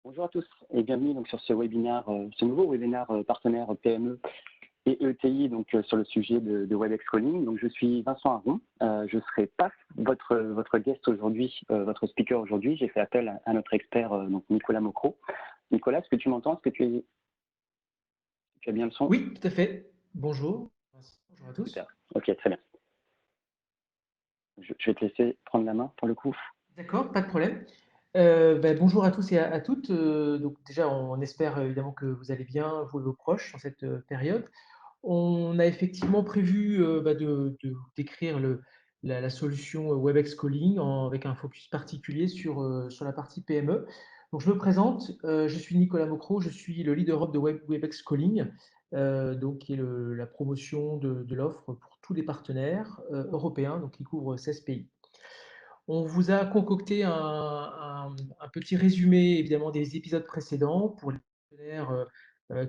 Bonjour à tous et bienvenue donc sur ce webinaire, ce nouveau webinaire partenaire PME et ETI sur le sujet de WebEx Calling. Donc je suis Vincent Aron, je ne serai pas votre guest aujourd'hui, votre speaker aujourd'hui. J'ai fait appel à notre expert donc Nicolas Mocro. Nicolas, est-ce que tu m'entends? Est-ce que tu as bien le son? Oui, tout à fait. Bonjour. Bonjour à tous. Super. Ok, très bien. Je vais te laisser prendre la main pour le coup. D'accord, pas de problème. Bonjour à tous et à toutes. Donc déjà, on espère évidemment que vous allez bien, vous et vos proches, en cette période. On a effectivement prévu de décrire la solution WebEx Calling avec un focus particulier sur la partie PME. Donc je me présente, je suis Nicolas Mocro, je suis le lead Europe de WebEx Calling, qui est la promotion de l'offre pour tous les partenaires européens, donc qui couvre 16 pays. On vous a concocté un petit résumé évidemment des épisodes précédents pour les partenaires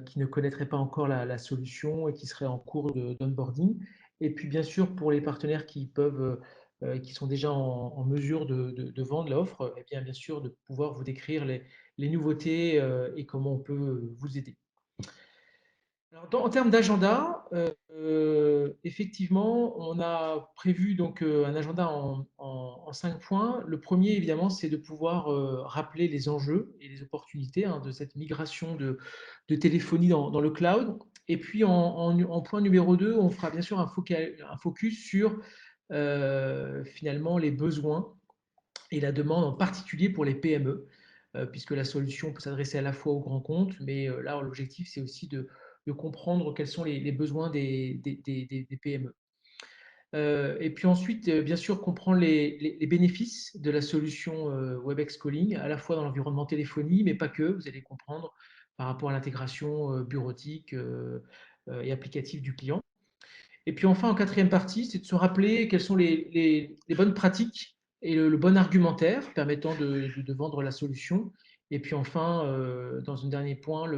qui ne connaîtraient pas encore la solution et qui seraient en cours d'onboarding. Et puis bien sûr pour les partenaires qui sont déjà en mesure de vendre l'offre, et bien sûr de pouvoir vous décrire les nouveautés et comment on peut vous aider. Alors, en termes d'agenda, effectivement, on a prévu un agenda en 5 points. Le premier, évidemment, c'est de pouvoir rappeler les enjeux et les opportunités de cette migration de téléphonie dans le cloud. Et puis, en point numéro 2, on fera bien sûr un focus sur finalement les besoins et la demande en particulier pour les PME, puisque la solution peut s'adresser à la fois aux grands comptes, mais là, l'objectif, c'est aussi de comprendre quels sont les besoins des PME. Et puis ensuite, bien sûr, comprendre les bénéfices de la solution WebEx Calling, à la fois dans l'environnement téléphonie, mais pas que. Vous allez comprendre par rapport à l'intégration bureautique et applicative du client. Et puis enfin, en quatrième partie, c'est de se rappeler quelles sont les bonnes pratiques et le bon argumentaire permettant de vendre la solution. Et puis enfin, dans un dernier point,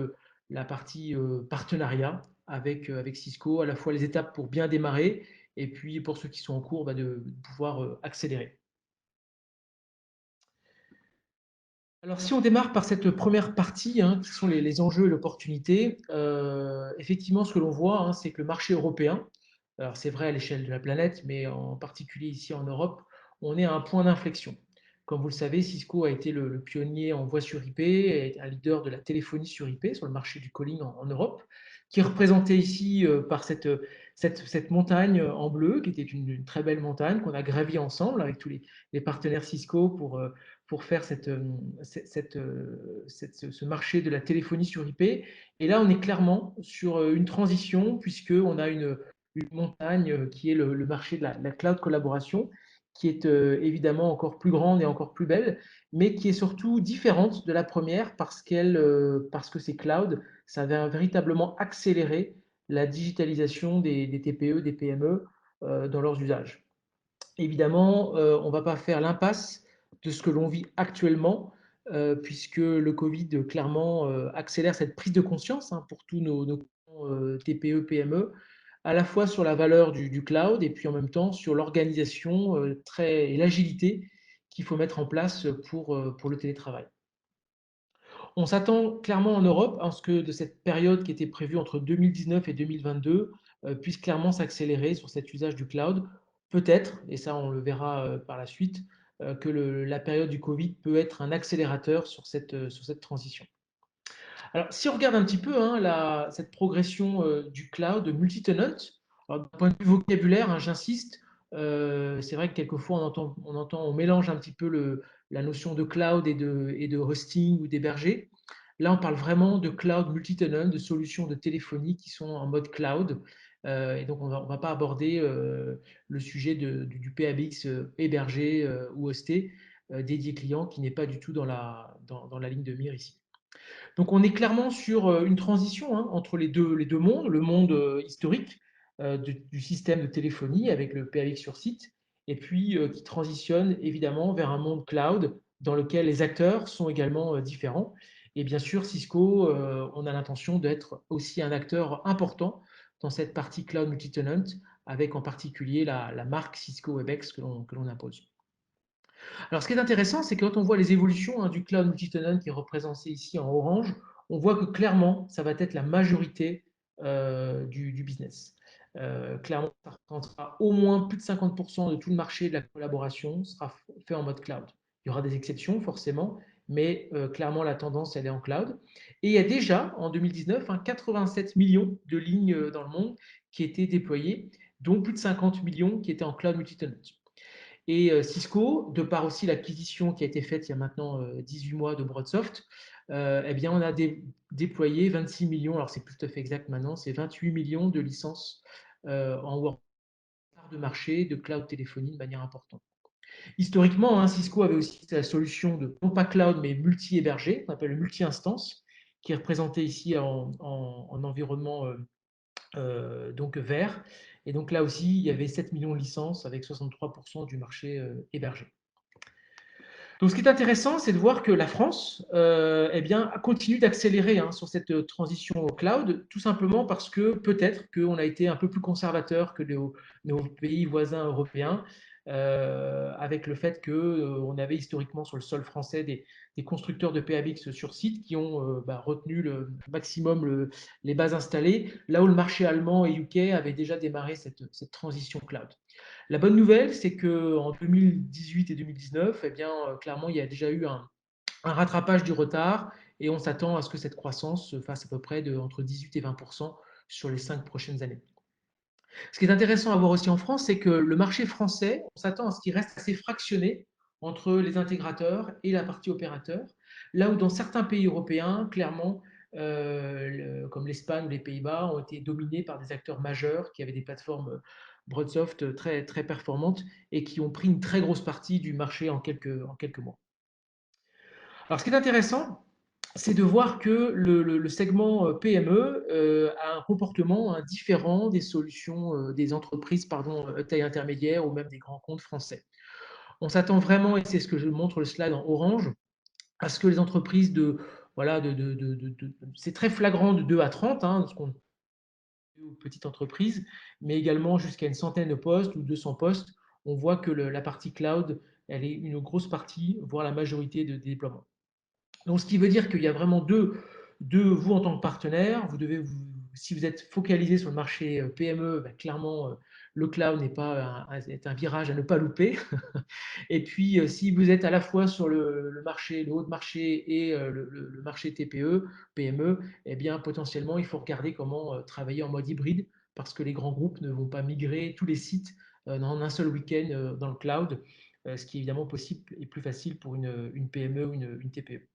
la partie partenariat avec Cisco, à la fois les étapes pour bien démarrer et puis pour ceux qui sont en cours, de pouvoir accélérer. Alors, si on démarre par cette première partie, qui sont les enjeux et l'opportunité, effectivement, ce que l'on voit, c'est que le marché européen, alors c'est vrai à l'échelle de la planète, mais en particulier ici en Europe, on est à un point d'inflexion. Comme vous le savez, Cisco a été le pionnier en voix sur IP, et un leader de la téléphonie sur IP sur le marché du calling en Europe, qui est représenté ici par cette montagne en bleu, qui était une très belle montagne qu'on a gravie ensemble avec tous les partenaires Cisco pour faire ce marché de la téléphonie sur IP. Et là, on est clairement sur une transition, puisqu'on a une montagne qui est le marché de la cloud collaboration, qui est évidemment encore plus grande et encore plus belle, mais qui est surtout différente de la première parce que ces clouds, ça va véritablement accélérer la digitalisation des TPE, des PME dans leurs usages. Évidemment, on ne va pas faire l'impasse de ce que l'on vit actuellement, puisque le Covid clairement accélère cette prise de conscience pour tous nos TPE, PME, à la fois sur la valeur du cloud et puis en même temps sur l'organisation et l'agilité qu'il faut mettre en place pour le télétravail. On s'attend clairement en Europe à ce que de cette période qui était prévue entre 2019 et 2022 puisse clairement s'accélérer sur cet usage du cloud. Peut-être, et ça on le verra par la suite, que la période du Covid peut être un accélérateur sur cette transition. Alors, si on regarde un petit peu cette progression du cloud multi-tenant, d'un point de vue vocabulaire, j'insiste, c'est vrai que quelquefois on mélange un petit peu la notion de cloud et de hosting ou d'héberger. Là, on parle vraiment de cloud multi-tenant, de solutions de téléphonie qui sont en mode cloud. Et donc, on va pas aborder le sujet du PABX hébergé ou hosté dédié client qui n'est pas du tout dans la ligne de mire ici. Donc on est clairement sur une transition entre les deux mondes, le monde historique du système de téléphonie avec le PABX sur site, et puis qui transitionne évidemment vers un monde cloud dans lequel les acteurs sont également différents. Et bien sûr, Cisco, on a l'intention d'être aussi un acteur important dans cette partie cloud multi-tenant, avec en particulier la marque Cisco WebEx que l'on impose. Alors, ce qui est intéressant, c'est que quand on voit les évolutions du cloud multi-tenant qui est représenté ici en orange, on voit que clairement, ça va être la majorité du business. Clairement, ça représentera au moins plus de 50% de tout le marché de la collaboration sera fait en mode cloud. Il y aura des exceptions, forcément, mais clairement, la tendance, elle est en cloud. Et il y a déjà, en 2019, 87 millions de lignes dans le monde qui étaient déployées, dont plus de 50 millions qui étaient en cloud multi-tenant. Et Cisco, de par aussi l'acquisition qui a été faite il y a maintenant 18 mois de Broadsoft, eh bien, on a déployé 26 millions, alors c'est plus tout à fait exact maintenant, c'est 28 millions de licences en World de marché de cloud téléphonie de manière importante. Historiquement, Cisco avait aussi la solution de non pas cloud mais multi-hébergé, qu'on appelle le multi-instance, qui est représenté ici en environnement donc vert. Et donc là aussi, il y avait 7 millions de licences avec 63% du marché hébergé. Donc, ce qui est intéressant, c'est de voir que la France eh bien, continue d'accélérer sur cette transition au cloud, tout simplement parce que peut-être qu'on a été un peu plus conservateur que nos pays voisins européens, avec le fait qu'on avait historiquement sur le sol français des constructeurs de PABX sur site qui ont retenu le maximum les bases installées, là où le marché allemand et UK avaient déjà démarré cette transition cloud. La bonne nouvelle, c'est qu'en 2018 et 2019, eh bien, clairement, il y a déjà eu un rattrapage du retard et on s'attend à ce que cette croissance se fasse à peu près entre 18 et 20% sur les 5 prochaines années. Ce qui est intéressant à voir aussi en France, c'est que le marché français, on s'attend à ce qu'il reste assez fractionné entre les intégrateurs et la partie opérateur, là où dans certains pays européens, clairement, comme l'Espagne ou les Pays-Bas, ont été dominés par des acteurs majeurs qui avaient des plateformes Broadsoft très, très performantes et qui ont pris une très grosse partie du marché en quelques mois. Alors, ce qui est intéressant, c'est de voir que le segment PME a un comportement différent des solutions des entreprises pardon, taille intermédiaire ou même des grands comptes français. On s'attend vraiment, et c'est ce que je montre le slide en orange, à ce que les entreprises voilà, c'est très flagrant de 2 à 30, ce qu'on aux petites entreprises, mais également jusqu'à une centaine de postes ou 200 postes. On voit que la partie cloud, elle est une grosse partie, voire la majorité de déploiements. Donc, ce qui veut dire qu'il y a vraiment vous en tant que partenaire, si vous êtes focalisé sur le marché PME, clairement, le cloud est un virage à ne pas louper. Et puis, si vous êtes à la fois sur le haut de marché et le marché TPE, PME, eh bien, potentiellement, il faut regarder comment travailler en mode hybride parce que les grands groupes ne vont pas migrer tous les sites en un seul week-end dans le cloud, ce qui est évidemment possible et plus facile pour une PME ou une TPE.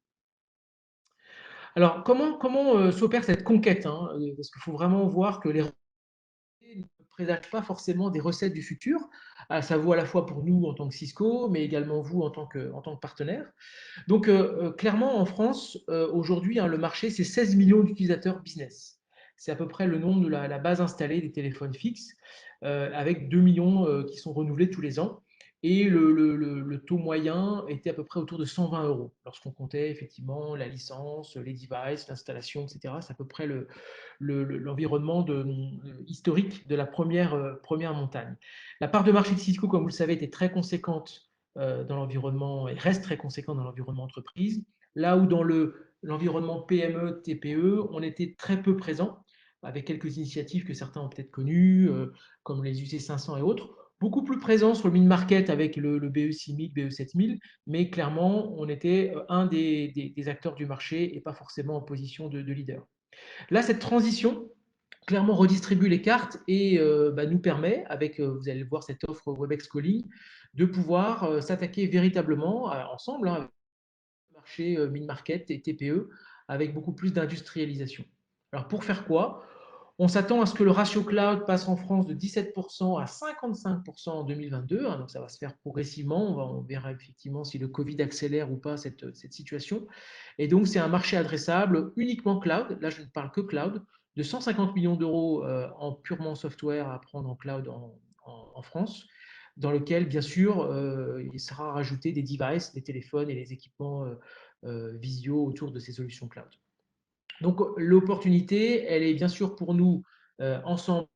Alors, comment s'opère cette conquête Parce qu'il faut vraiment voir que les recettes ne présagent pas forcément des recettes du futur. Ça vaut à la fois pour nous en tant que Cisco, mais également vous en tant que partenaire. Donc, clairement, en France, aujourd'hui, le marché, c'est 16 millions d'utilisateurs business. C'est à peu près le nombre de la base installée des téléphones fixes, avec 2 millions qui sont renouvelés tous les ans. Et le taux moyen était à peu près autour de 120 euros. Lorsqu'on comptait effectivement la licence, les devices, l'installation, etc., c'est à peu près l'environnement historique de la première montagne. La part de marché de Cisco, comme vous le savez, était très conséquente dans l'environnement et reste très conséquent dans l'environnement entreprise, là où dans l'environnement PME, TPE, on était très peu présent, avec quelques initiatives que certains ont peut-être connues, comme les UC500 et autres, beaucoup plus présent sur le mid-market avec le BE6000, BE7000, mais clairement, on était un des acteurs du marché et pas forcément en position de leader. Là, cette transition, clairement redistribue les cartes et nous permet, avec, vous allez voir cette offre Webex Calling, de pouvoir s'attaquer véritablement ensemble, marché mid-market et TPE, avec beaucoup plus d'industrialisation. Alors pour faire quoi? On s'attend à ce que le ratio cloud passe en France de 17% à 55% en 2022, donc ça va se faire progressivement, on verra effectivement si le Covid accélère ou pas cette situation. Et donc c'est un marché adressable uniquement cloud, là je ne parle que cloud, de 150 millions d'euros en purement software à prendre en cloud en France, dans lequel, bien sûr, il sera rajouté des devices, des téléphones et les équipements visio autour de ces solutions cloud. Donc, l'opportunité, elle est bien sûr pour nous, ensemble,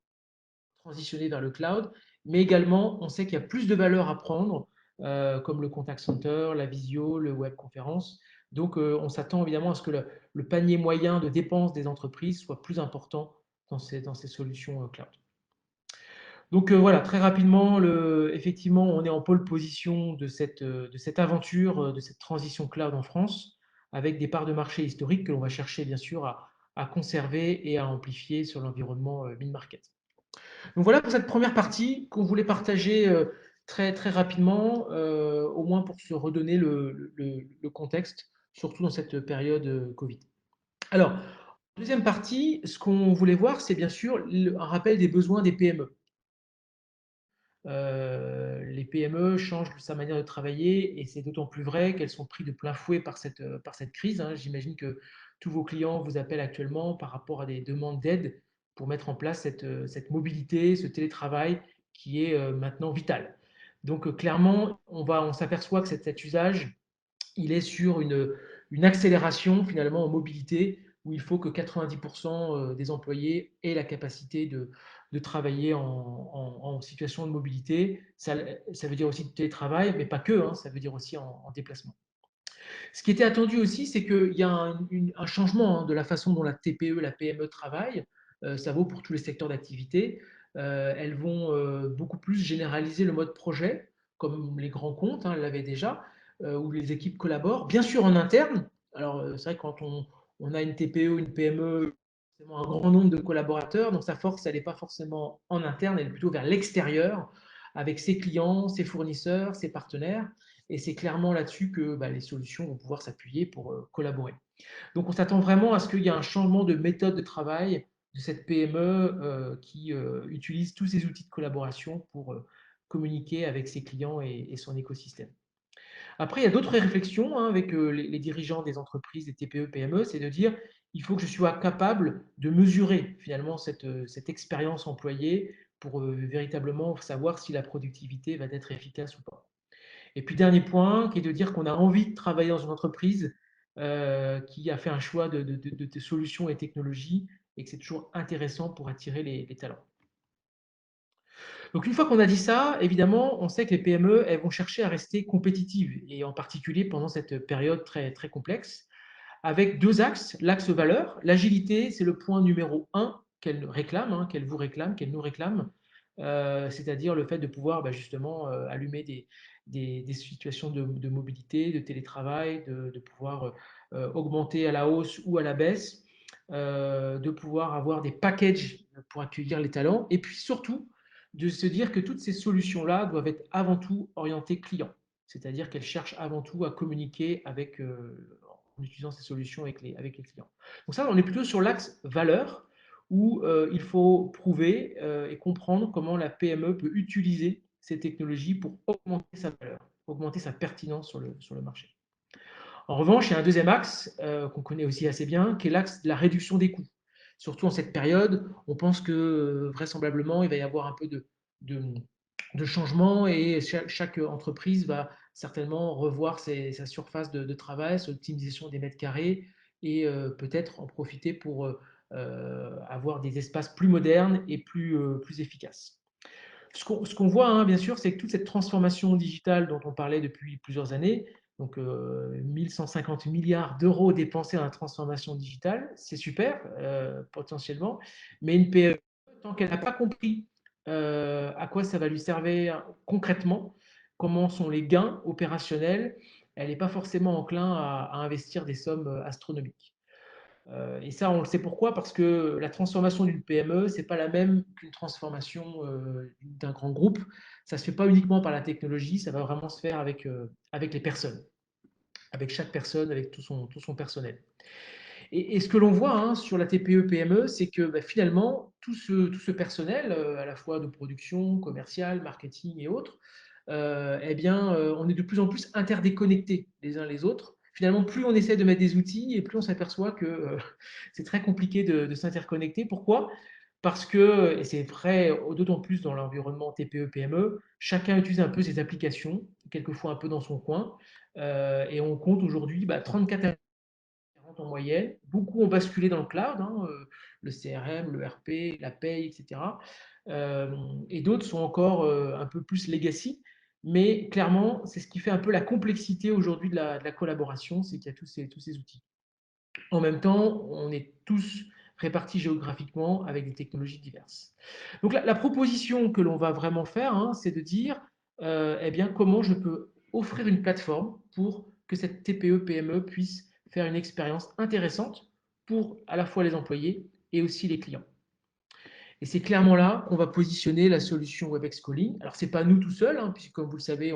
transitionner vers le cloud, mais également, on sait qu'il y a plus de valeur à prendre comme le contact center, la visio, le web conférence. Donc, on s'attend évidemment à ce que le panier moyen de dépenses des entreprises soit plus important dans ces solutions cloud. Donc voilà, très rapidement, effectivement, on est en pole position de cette aventure, de cette transition cloud en France, avec des parts de marché historiques que l'on va chercher bien sûr à conserver et à amplifier sur l'environnement mid-market. Donc voilà pour cette première partie qu'on voulait partager très, très rapidement, au moins pour se redonner le contexte, surtout dans cette période Covid. Alors, deuxième partie, ce qu'on voulait voir, c'est bien sûr un rappel des besoins des PME. Les PME changent sa manière de travailler et c'est d'autant plus vrai qu'elles sont prises de plein fouet par cette crise, hein. J'imagine que tous vos clients vous appellent actuellement par rapport à des demandes d'aide pour mettre en place cette mobilité, ce télétravail qui est maintenant vital. Donc clairement, on s'aperçoit que cet usage, il est sur une accélération finalement en mobilité où il faut que 90% des employés aient la capacité de travailler en situation de mobilité. Ça veut dire aussi de télétravail, mais pas que, hein, ça veut dire aussi en déplacement. Ce qui était attendu aussi, c'est qu'il y a un changement, hein, de la façon dont la TPE, la PME travaillent. Ça vaut pour tous les secteurs d'activité. Elles vont beaucoup plus généraliser le mode projet, comme les grands comptes, hein, l'avaient déjà, où les équipes collaborent, bien sûr en interne. Alors, c'est vrai que quand on a une TPE ou une PME, un grand nombre de collaborateurs, donc sa force, elle n'est pas forcément en interne, elle est plutôt vers l'extérieur, avec ses clients, ses fournisseurs, ses partenaires. Et c'est clairement là-dessus que les solutions vont pouvoir s'appuyer pour collaborer. Donc, on s'attend vraiment à ce qu'il y ait un changement de méthode de travail de cette PME qui utilise tous ces outils de collaboration pour communiquer avec ses clients et son écosystème. Après, il y a d'autres réflexions, hein, avec les dirigeants des entreprises, des TPE, PME, c'est de dire il faut que je sois capable de mesurer finalement cette expérience employée pour véritablement savoir si la productivité va être efficace ou pas. Et puis, dernier point, qui est de dire qu'on a envie de travailler dans une entreprise qui a fait un choix de solutions et technologies et que c'est toujours intéressant pour attirer les talents. Donc, une fois qu'on a dit ça, évidemment, on sait que les PME, elles vont chercher à rester compétitives et en particulier pendant cette période très, très complexe avec deux axes. L'axe valeur, l'agilité, c'est le point numéro un qu'elle réclame, hein, qu'elle vous réclame, qu'elle nous réclame, c'est-à-dire le fait de pouvoir justement allumer des situations de mobilité, de télétravail, de pouvoir augmenter à la hausse ou à la baisse, de pouvoir avoir des packages pour accueillir les talents, et puis surtout de se dire que toutes ces solutions-là doivent être avant tout orientées client, c'est-à-dire qu'elles cherchent avant tout à communiquer en utilisant ces solutions avec les clients. Donc ça, on est plutôt sur l'axe valeur, où il faut prouver et comprendre comment la PME peut utiliser ces technologies pour augmenter sa valeur, augmenter sa pertinence sur le marché. En revanche, il y a un deuxième axe qu'on connaît aussi assez bien, qui est l'axe de la réduction des coûts. Surtout en cette période, on pense que vraisemblablement, il va y avoir un peu de changement et chaque entreprise va certainement revoir sa surface de travail, son optimisation des mètres carrés et peut-être en profiter pour avoir des espaces plus modernes et plus efficaces. Ce qu'on voit, hein, bien sûr, c'est que toute cette transformation digitale dont on parlait depuis plusieurs années, donc 1150 milliards d'euros dépensés dans la transformation digitale, c'est super potentiellement, mais une PME, tant qu'elle n'a pas compris à quoi ça va lui servir concrètement, comment sont les gains opérationnels, elle n'est pas forcément enclin à investir des sommes astronomiques. Et ça, on le sait pourquoi, parce que la transformation d'une PME, ce n'est pas la même qu'une transformation d'un grand groupe. Ça ne se fait pas uniquement par la technologie, ça va vraiment se faire avec les personnes, avec chaque personne, avec tout son personnel. Et ce que l'on voit, hein, sur la TPE-PME, c'est que finalement, tout ce personnel, à la fois de production, commercial, marketing et autres, on est de plus en plus interdéconnectés les uns les autres. Finalement, plus on essaie de mettre des outils et plus on s'aperçoit que c'est très compliqué de s'interconnecter. Pourquoi? Parce que, et c'est vrai d'autant plus dans l'environnement TPE-PME, chacun utilise un peu ses applications, quelquefois un peu dans son coin, et on compte aujourd'hui 34 en moyenne. Beaucoup ont basculé dans le cloud, hein, le CRM, le RP, la paye, etc. Et d'autres sont encore un peu plus legacy, mais clairement, c'est ce qui fait un peu la complexité aujourd'hui de la collaboration, c'est qu'il y a tous ces outils. En même temps, on est tous répartis géographiquement avec des technologies diverses. Donc la proposition que l'on va vraiment faire, hein, c'est de dire eh bien, comment je peux offrir une plateforme pour que cette TPE-PME puisse faire une expérience intéressante pour à la fois les employés et aussi les clients. Et c'est clairement là qu'on va positionner la solution WebEx Calling. Alors, ce n'est pas nous tout seuls, hein, puisque comme vous le savez,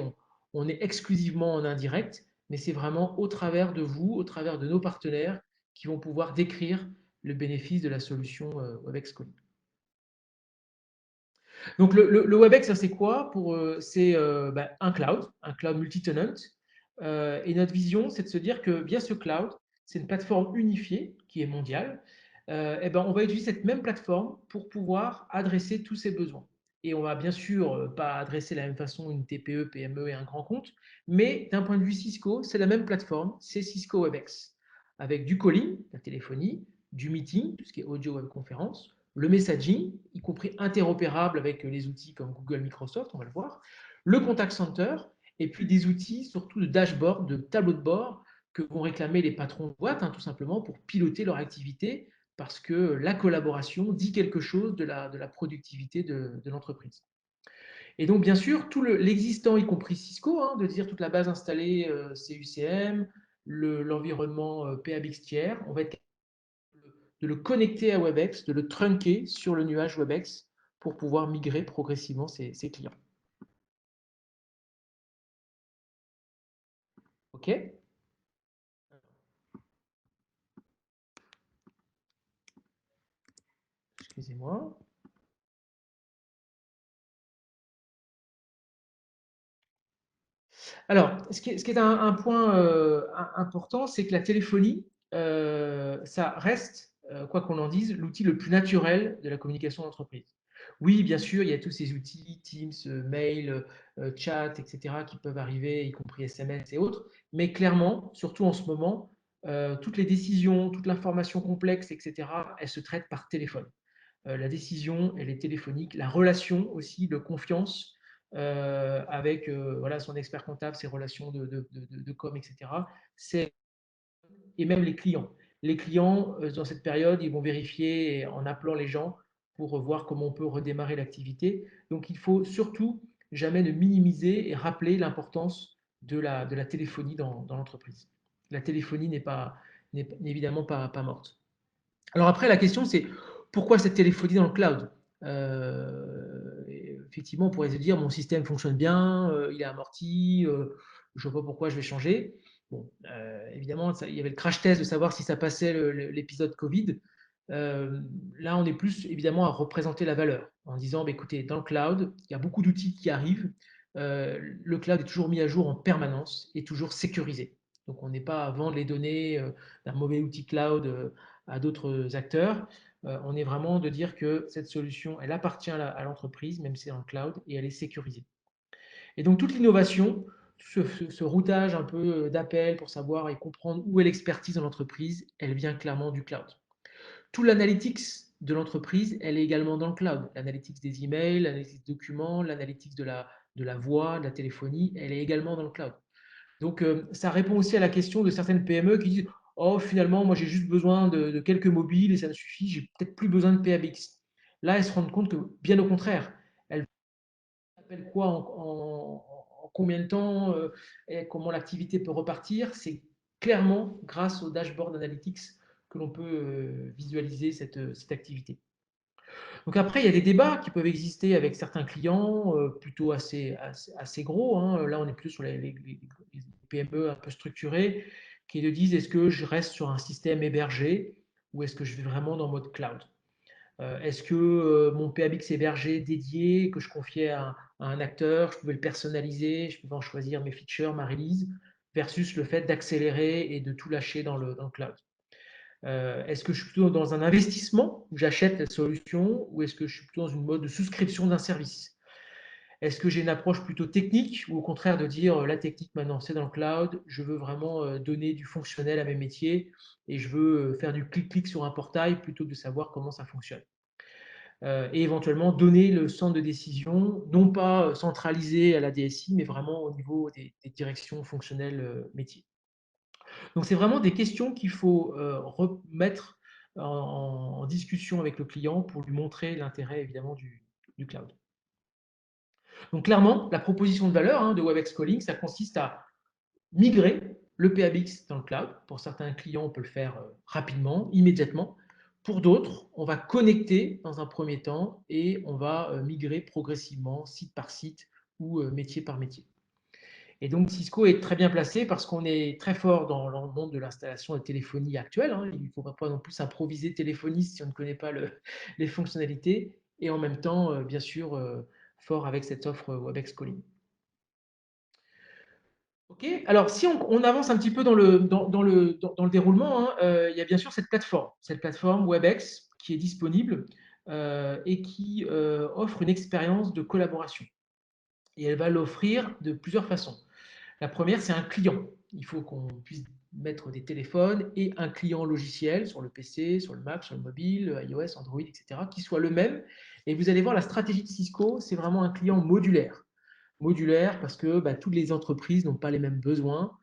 on est exclusivement en indirect, mais c'est vraiment au travers de vous, au travers de nos partenaires, qui vont pouvoir décrire le bénéfice de la solution WebEx Calling. Donc, le WebEx, c'est quoi c'est un cloud multi-tenant. Et notre vision, c'est de se dire que via ce cloud, c'est une plateforme unifiée qui est mondiale. Et ben, on va utiliser cette même plateforme pour pouvoir adresser tous ces besoins. Et on va bien sûr pas adresser de la même façon une TPE, PME et un grand compte, mais d'un point de vue Cisco, c'est la même plateforme, c'est Cisco WebEx, avec du calling, la téléphonie, du meeting, tout ce qui est audio web conférence, le messaging, y compris interopérable avec les outils comme Google, Microsoft, on va le voir, le contact center, et puis des outils surtout de dashboard, de tableau de bord que vont réclamer les patrons de boîte, hein, tout simplement pour piloter leur activité, parce que la collaboration dit quelque chose de la productivité de l'entreprise. Et donc, bien sûr, tout l'existant, y compris Cisco, hein, de dire toute la base installée CUCM, l'environnement PABX tiers, on va être de le connecter à WebEx, de le trunker sur le nuage WebEx pour pouvoir migrer progressivement ses clients. OK? Excusez-moi. Alors, ce qui est un point important, c'est que la téléphonie, ça reste, quoi qu'on en dise, l'outil le plus naturel de la communication d'entreprise. Oui, bien sûr, il y a tous ces outils, Teams, mail, chat, etc., qui peuvent arriver, y compris SMS et autres, mais clairement, surtout en ce moment, toutes les décisions, toute l'information complexe, etc., elles se traitent par téléphone. La décision, elle est téléphonique. La relation aussi de confiance avec voilà, son expert comptable, ses relations de com, etc. Et même les clients. Les clients, dans cette période, ils vont vérifier en appelant les gens pour voir comment on peut redémarrer l'activité. Donc, il faut surtout jamais ne minimiser et rappeler l'importance de la téléphonie dans l'entreprise. La téléphonie n'est évidemment pas morte. Alors après, la question, c'est pourquoi cette téléphonie dans le cloud? Effectivement, on pourrait se dire, mon système fonctionne bien, il est amorti, je ne vois pas pourquoi je vais changer. Bon, évidemment, il y avait le crash test de savoir si ça passait l'épisode Covid. Là, on est plus évidemment à représenter la valeur en disant, bah, écoutez, dans le cloud, il y a beaucoup d'outils qui arrivent. Le cloud est toujours mis à jour en permanence et toujours sécurisé. Donc, on n'est pas à vendre les données d'un mauvais outil cloud à d'autres acteurs. On est vraiment de dire que cette solution, elle appartient à l'entreprise, même si c'est dans le cloud, et elle est sécurisée. Et donc toute l'innovation, ce routage un peu d'appel pour savoir et comprendre où est l'expertise dans l'entreprise, elle vient clairement du cloud. Tout l'analytics de l'entreprise, elle est également dans le cloud. L'analytics des emails, l'analytics des documents, l'analytics de la voix, de la téléphonie, elle est également dans le cloud. Donc, ça répond aussi à la question de certaines PME qui disent oh, finalement, moi j'ai juste besoin de quelques mobiles et ça me suffit, j'ai peut-être plus besoin de PABX. Là, elles se rendent compte que, bien au contraire, elles appellent quoi en combien de temps et comment l'activité peut repartir. C'est clairement grâce au dashboard analytics que l'on peut visualiser cette activité. Donc après, il y a des débats qui peuvent exister avec certains clients plutôt assez gros, hein. Là, on est plus sur les PME un peu structurées qui te disent est-ce que je reste sur un système hébergé ou est-ce que je vais vraiment dans mode cloud? Est-ce que mon PABX hébergé dédié que je confiais à un acteur, je pouvais le personnaliser, je pouvais en choisir mes features, ma release, versus le fait d'accélérer et de tout lâcher dans le cloud? Est-ce que je suis plutôt dans un investissement où j'achète la solution ou est-ce que je suis plutôt dans une mode de souscription d'un service? Est-ce que j'ai une approche plutôt technique ou au contraire de dire la technique maintenant c'est dans le cloud, je veux vraiment donner du fonctionnel à mes métiers et je veux faire du clic-clic sur un portail plutôt que de savoir comment ça fonctionne? et éventuellement donner le centre de décision, non pas centralisé à la DSI, mais vraiment au niveau des directions fonctionnelles métiers. Donc, c'est vraiment des questions qu'il faut remettre en discussion avec le client pour lui montrer l'intérêt évidemment du cloud. Donc, clairement, la proposition de valeur de Webex Calling, ça consiste à migrer le PABX dans le cloud. Pour certains clients, on peut le faire rapidement, immédiatement. Pour d'autres, on va connecter dans un premier temps et on va migrer progressivement, site par site ou métier par métier. Et donc, Cisco est très bien placé parce qu'on est très fort dans le monde de l'installation de téléphonie actuelle. Il ne faut pas non plus s'improviser téléphoniste si on ne connaît pas les fonctionnalités. Et en même temps, bien sûr, fort avec cette offre Webex Calling. Ok, alors si on avance un petit peu dans le déroulement, il y a bien sûr cette plateforme Webex qui est disponible et qui offre une expérience de collaboration. Et elle va l'offrir de plusieurs façons. La première, c'est un client. Il faut qu'on puisse mettre des téléphones et un client logiciel sur le PC, sur le Mac, sur le mobile, iOS, Android, etc., qui soit le même. Et vous allez voir, la stratégie de Cisco, c'est vraiment un client modulaire. Modulaire parce que toutes les entreprises n'ont pas les mêmes besoins.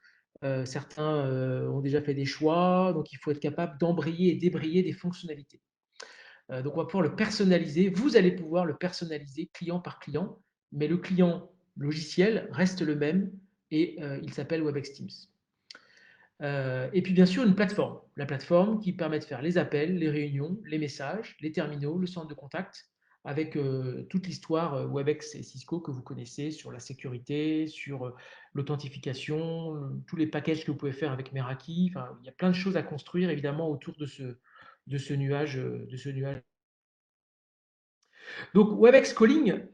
Certains ont déjà fait des choix, donc il faut être capable d'embrayer et débrayer des fonctionnalités. Donc on va pouvoir le personnaliser. Vous allez pouvoir le personnaliser client par client, mais le client logiciel reste le même et il s'appelle Webex Teams. Et puis bien sûr une plateforme. La plateforme qui permet de faire les appels, les réunions, les messages, les terminaux, le centre de contact, avec toute l'histoire Webex et Cisco que vous connaissez sur la sécurité, sur l'authentification, tous les packages que vous pouvez faire avec Meraki. Enfin, il y a plein de choses à construire évidemment autour de ce nuage. Donc Webex Calling,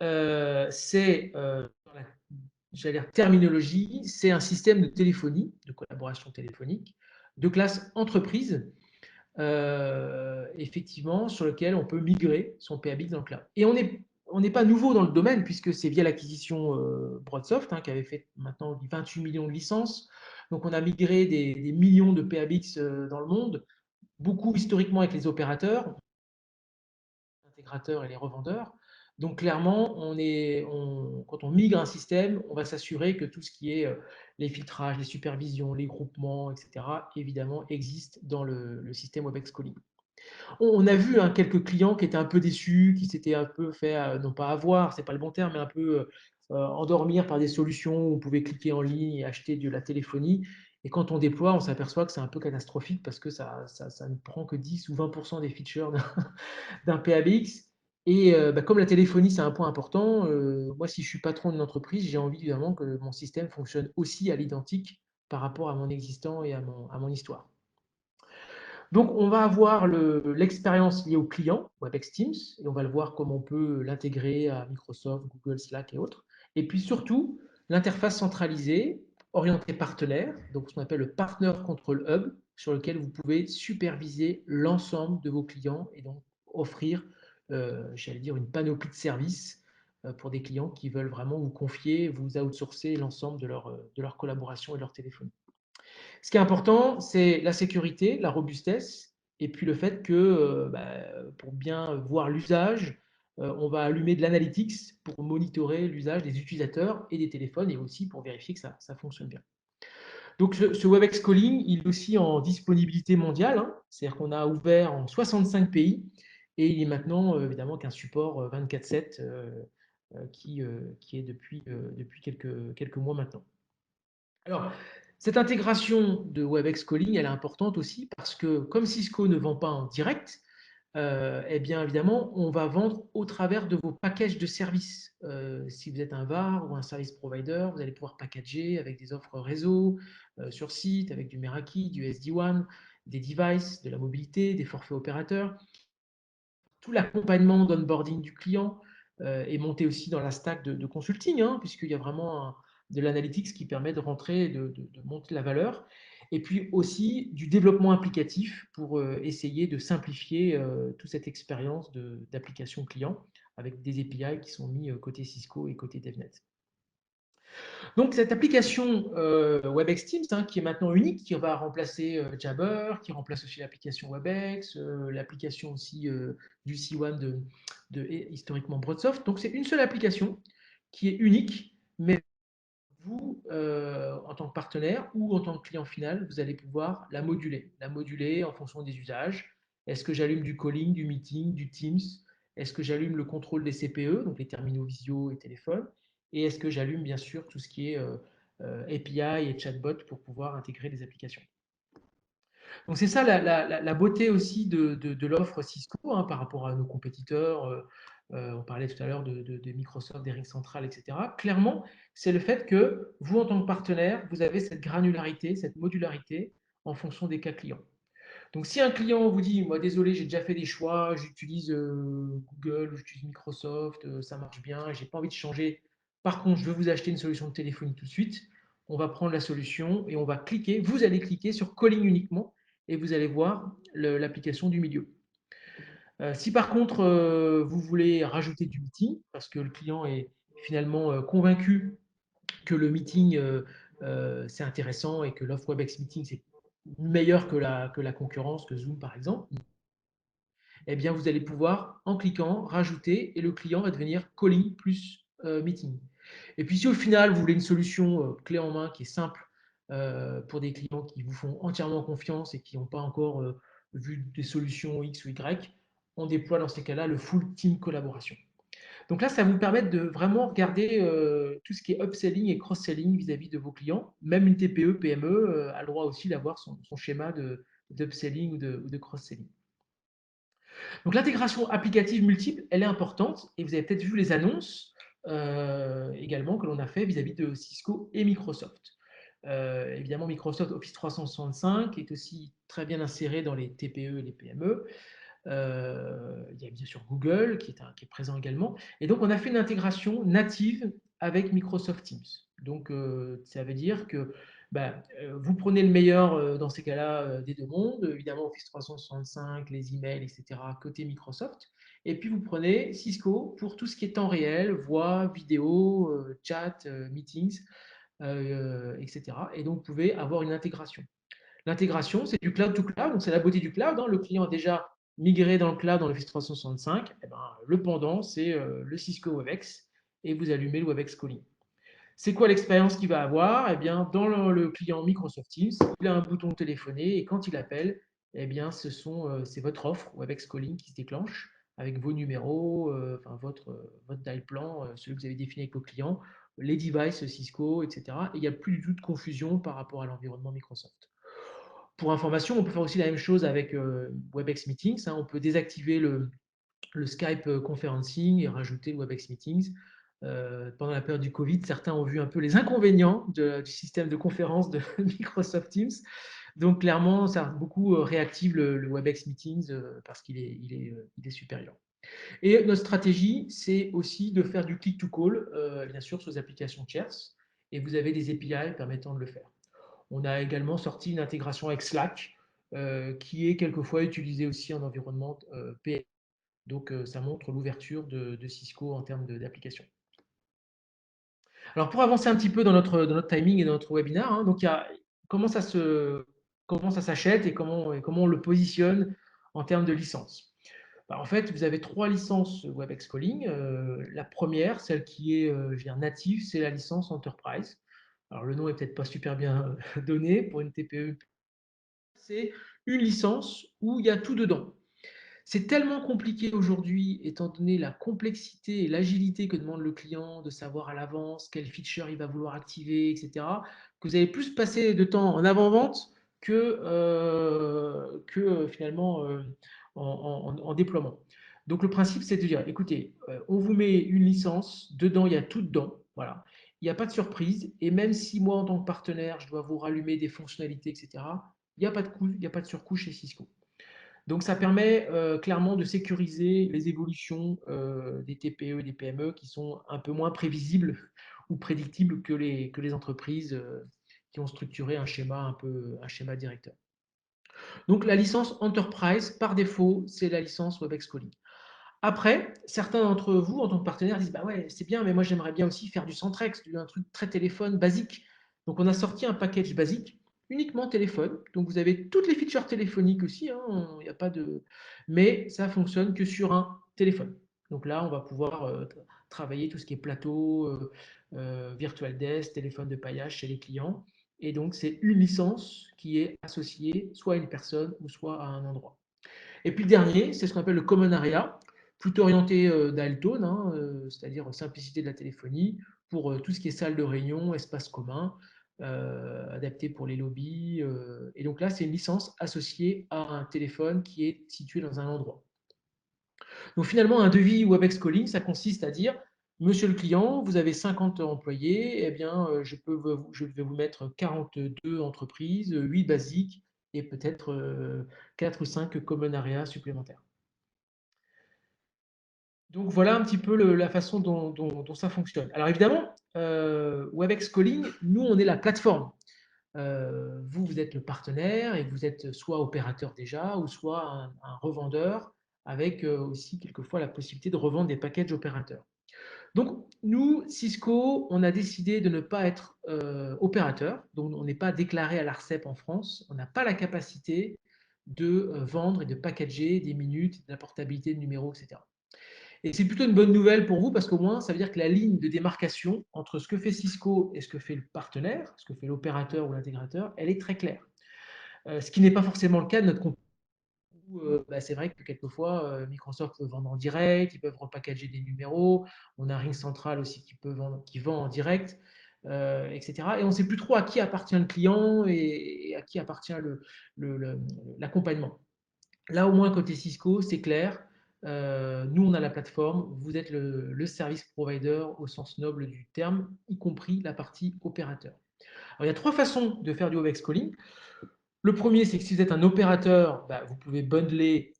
c'est j'allais dire terminologie, c'est un système de téléphonie, de collaboration téléphonique, de classe entreprise, effectivement, sur lequel on peut migrer son PABX dans le cloud. Et on n'est pas nouveau dans le domaine, puisque c'est via l'acquisition Broadsoft, qui avait fait maintenant 28 millions de licences. Donc on a migré des millions de PABX dans le monde, beaucoup historiquement avec les opérateurs, les intégrateurs et les revendeurs. Donc clairement, quand on migre un système, on va s'assurer que tout ce qui est les filtrages, les supervisions, les groupements, etc., évidemment, existe dans le système Webex Calling. On a vu quelques clients qui étaient un peu déçus, qui s'étaient un peu fait, non pas avoir, c'est pas le bon terme, mais un peu endormir par des solutions où on pouvait cliquer en ligne et acheter de la téléphonie. Et quand on déploie, on s'aperçoit que c'est un peu catastrophique parce que ça ne prend que 10 ou 20% des features d'un PABX. Et comme la téléphonie, c'est un point important, moi, si je suis patron d'une entreprise, j'ai envie évidemment que mon système fonctionne aussi à l'identique par rapport à mon existant et à mon histoire. Donc, on va avoir l'expérience liée au client, Webex Teams, et on va le voir comment on peut l'intégrer à Microsoft, Google, Slack et autres. Et puis surtout, l'interface centralisée, orientée partenaire, donc ce qu'on appelle le Partner Control Hub, sur lequel vous pouvez superviser l'ensemble de vos clients et donc offrir, j'allais dire, une panoplie de services pour des clients qui veulent vraiment vous confier, vous outsourcer l'ensemble de leur collaboration et de leur téléphonie. Ce qui est important, c'est la sécurité, la robustesse, et puis le fait que pour bien voir l'usage, on va allumer de l'analytics pour monitorer l'usage des utilisateurs et des téléphones, et aussi pour vérifier que ça fonctionne bien. Donc ce Webex Calling, il est aussi en disponibilité mondiale, c'est-à-dire qu'on a ouvert en 65 pays, et il est maintenant évidemment qu'un support 24/7 qui est depuis quelques mois maintenant. Alors, cette intégration de Webex Calling, elle est importante aussi parce que comme Cisco ne vend pas en direct, eh bien évidemment, on va vendre au travers de vos packages de services. Si vous êtes un VAR ou un service provider, vous allez pouvoir packager avec des offres réseau sur site, avec du Meraki, du SD-WAN, des devices, de la mobilité, des forfaits opérateurs. Tout l'accompagnement d'onboarding du client est monté aussi dans la stack de consulting, puisqu'il y a vraiment de l'analytics qui permet de rentrer, de monter la valeur. Et puis aussi du développement applicatif pour essayer de simplifier toute cette expérience d'application client avec des API qui sont mis côté Cisco et côté DevNet. Donc, cette application WebEx Teams, hein, qui est maintenant unique, qui va remplacer Jabber, qui remplace aussi l'application WebEx, l'application aussi du C1 historiquement Broadsoft. Donc, c'est une seule application qui est unique, mais vous, en tant que partenaire ou en tant que client final, vous allez pouvoir la moduler en fonction des usages. Est-ce que j'allume du calling, du meeting, du Teams? Est-ce que j'allume le contrôle des CPE, donc les terminaux visio et téléphone? Et est-ce que j'allume bien sûr tout ce qui est API et chatbot pour pouvoir intégrer des applications? Donc c'est ça la beauté aussi de l'offre Cisco, hein, par rapport à nos compétiteurs. On parlait tout à l'heure de Microsoft, des rings centrales, etc. Clairement, c'est le fait que vous, en tant que partenaire, vous avez cette granularité, cette modularité en fonction des cas clients. Donc si un client vous dit, moi désolé, j'ai déjà fait des choix, j'utilise Google, j'utilise Microsoft, ça marche bien, j'ai pas envie de changer. Par contre, je veux vous acheter une solution de téléphonie tout de suite. On va prendre la solution et on va cliquer. Vous allez cliquer sur Calling uniquement et vous allez voir l'application du milieu. Si par contre vous voulez rajouter du meeting parce que le client est finalement convaincu que le meeting c'est intéressant et que l'offre WebEx Meeting c'est meilleur que la concurrence, que Zoom par exemple, eh bien vous allez pouvoir, en cliquant, rajouter et le client va devenir calling plus meeting. Et puis si au final vous voulez une solution clé en main qui est simple pour des clients qui vous font entièrement confiance et qui n'ont pas encore vu des solutions X ou Y, on déploie dans ces cas-là le full team collaboration. Donc là, ça va vous permettre de vraiment regarder tout ce qui est upselling et cross-selling vis-à-vis de vos clients. Même une TPE, PME a le droit aussi d'avoir son schéma d'upselling ou de cross-selling. Donc l'intégration applicative multiple, elle est importante et vous avez peut-être vu les annonces également que l'on a fait vis-à-vis de Cisco et Microsoft. Évidemment, Microsoft Office 365 est aussi très bien inséré dans les TPE et les PME. Il y a bien sûr Google qui est présent également. Et donc, on a fait une intégration native avec Microsoft Teams. Donc, ça veut dire que bah, vous prenez le meilleur dans ces cas-là des deux mondes, évidemment Office 365, les emails, etc., côté Microsoft. Et puis, vous prenez Cisco pour tout ce qui est temps réel, voix, vidéo, chat, meetings, etc. Et donc, vous pouvez avoir une intégration. L'intégration, c'est du cloud to cloud, donc c'est la beauté du cloud, hein. Le client a déjà migré dans le cloud dans l'Office 365. Eh ben, le pendant, c'est le Cisco WebEx et vous allumez le WebEx Calling. C'est quoi l'expérience qu'il va avoir? Eh bien, dans le client Microsoft Teams, il a un bouton téléphoner et quand il appelle, eh bien, c'est votre offre WebEx Calling qui se déclenche avec vos numéros, enfin, votre dial plan, celui que vous avez défini avec vos clients, les devices Cisco, etc. Et il n'y a plus du tout de confusion par rapport à l'environnement Microsoft. Pour information, on peut faire aussi la même chose avec WebEx Meetings, hein. On peut désactiver le Skype conferencing et rajouter le WebEx Meetings. Pendant la période du Covid, certains ont vu un peu les inconvénients du système de conférence de Microsoft Teams. Donc clairement, ça beaucoup réactive le WebEx Meetings parce qu'il est supérieur. Et notre stratégie, c'est aussi de faire du click-to-call, bien sûr, sur les applications tierces. Et vous avez des API permettant de le faire. On a également sorti une intégration avec Slack, qui est quelquefois utilisée aussi en environnement PM. Donc, ça montre l'ouverture de Cisco en termes d'application. Alors, pour avancer un petit peu dans notre timing et dans notre webinaire, hein, donc comment ça s'achète et comment on le positionne en termes de licence. Bah, en fait, vous avez 3 licences WebEx Calling. La première, celle qui est je veux dire, native, c'est la licence Enterprise. Alors, le nom est peut-être pas super bien donné pour une TPE. C'est une licence où il y a tout dedans. C'est tellement compliqué aujourd'hui, étant donné la complexité et l'agilité que demande le client de savoir à l'avance quel feature il va vouloir activer, etc., que vous allez plus passer de temps en avant-vente que finalement en déploiement. Donc le principe, c'est de dire, écoutez, on vous met une licence, dedans, il y a tout dedans, voilà. Il n'y a pas de surprise, et même si moi, en tant que partenaire, je dois vous rallumer des fonctionnalités, etc., il n'y a pas de coût, il n'y a pas de surcouche chez Cisco. Donc, ça permet clairement de sécuriser les évolutions des TPE et des PME qui sont un peu moins prévisibles ou prédictibles que les entreprises qui ont structuré un schéma directeur. Donc, la licence Enterprise, par défaut, c'est la licence WebEx Calling. Après, certains d'entre vous, en tant que partenaire, disent bah ouais, c'est bien, mais moi j'aimerais bien aussi faire du Centrex, un truc très téléphone basique. Donc on a sorti un package basique, uniquement téléphone. Donc vous avez toutes les features téléphoniques aussi, hein, il y a pas de. Mais ça fonctionne que sur un téléphone. Donc là, on va pouvoir travailler tout ce qui est plateau, virtual desk, téléphone de paillage chez les clients. Et donc c'est une licence qui est associée soit à une personne ou soit à un endroit. Et puis le dernier, c'est ce qu'on appelle le Common Area, plutôt orienté d'Altone, hein, c'est-à-dire simplicité de la téléphonie, pour tout ce qui est salle de réunion, espace commun, adapté pour les lobbies. Et donc là, c'est une licence associée à un téléphone qui est situé dans un endroit. Donc finalement, un devis WebEx Calling, ça consiste à dire, monsieur le client, vous avez 50 employés, eh bien, je vais vous mettre 42 entreprises, 8 basiques et peut-être 4 ou 5 common areas supplémentaires. Donc voilà un petit peu la façon dont ça fonctionne. Alors évidemment, WebEx Calling, nous, on est la plateforme. Vous, vous êtes le partenaire et vous êtes soit opérateur déjà ou soit un revendeur avec aussi quelquefois la possibilité de revendre des packages opérateurs. Donc nous, Cisco, on a décidé de ne pas être opérateur, donc on n'est pas déclaré à l'ARCEP en France, on n'a pas la capacité de vendre et de packager des minutes, de la portabilité de numéros, etc. Et c'est plutôt une bonne nouvelle pour vous parce qu'au moins, ça veut dire que la ligne de démarcation entre ce que fait Cisco et ce que fait le partenaire, ce que fait l'opérateur ou l'intégrateur, elle est très claire. Ce qui n'est pas forcément le cas de notre compagnie. C'est vrai que quelquefois, Microsoft peut vendre en direct, ils peuvent repackager des numéros. On a Ring Central aussi qui vend en direct, etc. Et on ne sait plus trop à qui appartient le client et à qui appartient l'accompagnement. Là, au moins, côté Cisco, c'est clair. Nous, on a la plateforme. Vous êtes le service provider au sens noble du terme, y compris la partie opérateur. Alors, il y a trois façons de faire du OVX Calling. Le premier, c'est que si vous êtes un opérateur, vous pouvez bundler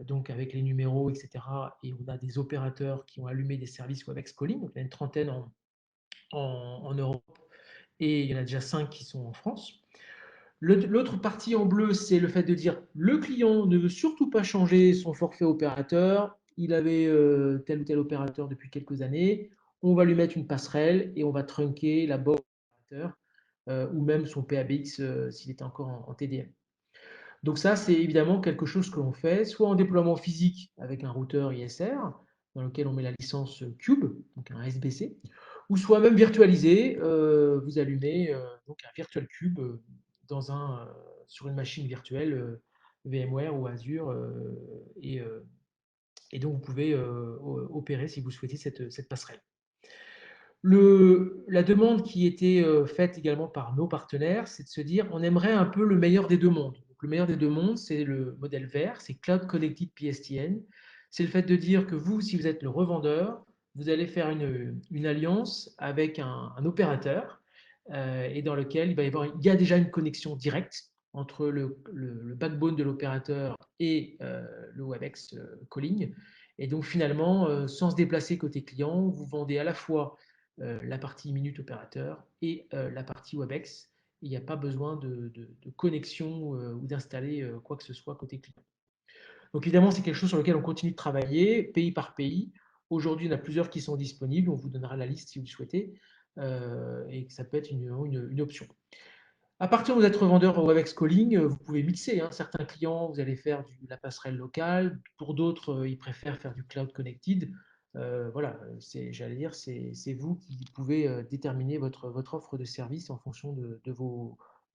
donc avec les numéros, etc. Et on a des opérateurs qui ont allumé des services WebEx Calling. Donc, il y en a une trentaine en Europe et il y en a déjà 5 qui sont en France. L'autre partie en bleu, c'est le fait de dire le client ne veut surtout pas changer son forfait opérateur. Il avait tel ou tel opérateur depuis quelques années. On va lui mettre une passerelle et on va trunker la box opérateur ou même son PABX s'il était encore en TDM. Donc ça, c'est évidemment quelque chose que l'on fait, soit en déploiement physique avec un routeur ISR, dans lequel on met la licence Cube, donc un SBC, ou soit même virtualisé, vous allumez donc un Virtual Cube sur une machine virtuelle VMware ou Azure, et donc vous pouvez opérer si vous souhaitez cette passerelle. La demande qui était faite également par nos partenaires, c'est de se dire on aimerait un peu le meilleur des deux mondes. Donc, le meilleur des deux mondes, c'est le modèle vert, c'est Cloud Connected PSTN. C'est le fait de dire que vous, si vous êtes le revendeur, vous allez faire une alliance avec un opérateur et dans lequel il y a déjà une connexion directe entre le backbone de l'opérateur et le WebEx calling. Et donc finalement, sans se déplacer côté client, vous vendez à la fois la partie minute opérateur et la partie WebEx. Il n'y a pas besoin de connexion ou d'installer quoi que ce soit côté client. Donc évidemment, c'est quelque chose sur lequel on continue de travailler, pays par pays. Aujourd'hui, on a plusieurs qui sont disponibles. On vous donnera la liste si vous le souhaitez. Et ça peut être une option. À partir où vous êtes revendeur WebEx Calling, vous pouvez mixer. Hein. Certains clients, vous allez faire la passerelle locale. Pour d'autres, ils préfèrent faire du cloud connected. Voilà, j'allais dire, c'est vous qui pouvez déterminer votre offre de service en fonction de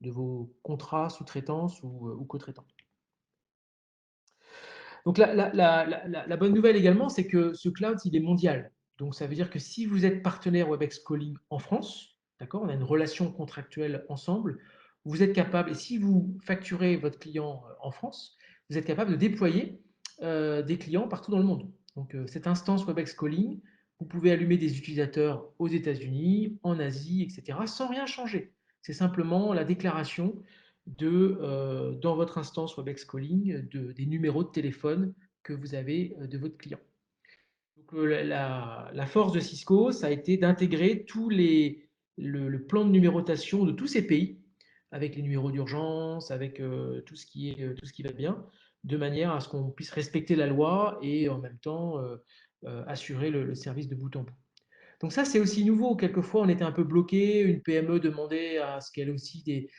vos contrats, sous-traitance ou co-traitants. Donc la bonne nouvelle également, c'est que ce cloud, il est mondial. Donc ça veut dire que si vous êtes partenaire WebEx Calling en France, d'accord, on a une relation contractuelle ensemble, vous êtes capable, et si vous facturez votre client en France, vous êtes capable de déployer des clients partout dans le monde. Donc cette instance WebEx Calling, vous pouvez allumer des utilisateurs aux États-Unis, en Asie, etc., sans rien changer. C'est simplement la déclaration dans votre instance WebEx Calling des numéros de téléphone que vous avez de votre client. Donc, la force de Cisco, ça a été d'intégrer le plan de numérotation de tous ces pays avec les numéros d'urgence, avec tout ce qui va bien, de manière à ce qu'on puisse respecter la loi et en même temps assurer le service de bout en bout. Donc ça, c'est aussi nouveau. Quelquefois, on était un peu bloqué. Une PME demandait à ce qu'elle ait aussi des,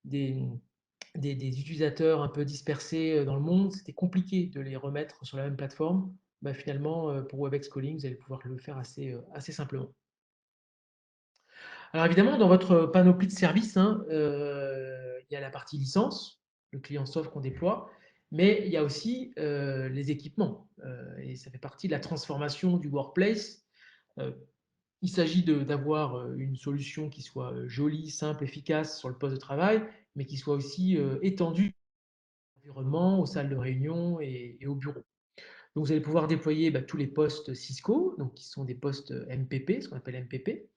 des utilisateurs un peu dispersés dans le monde. C'était compliqué de les remettre sur la même plateforme. Bah, finalement, pour Webex Calling, vous allez pouvoir le faire assez simplement. Alors évidemment, dans votre panoplie de services, hein, il y a la partie licence, le client soft qu'on déploie, mais il y a aussi les équipements. Et ça fait partie de la transformation du workplace. Euh, il s'agit d'avoir une solution qui soit jolie, simple, efficace sur le poste de travail, mais qui soit aussi étendue à l'environnement, aux salles de réunion et au bureau. Donc vous allez pouvoir déployer tous les postes Cisco, donc qui sont des postes MPP, ce qu'on appelle MPP,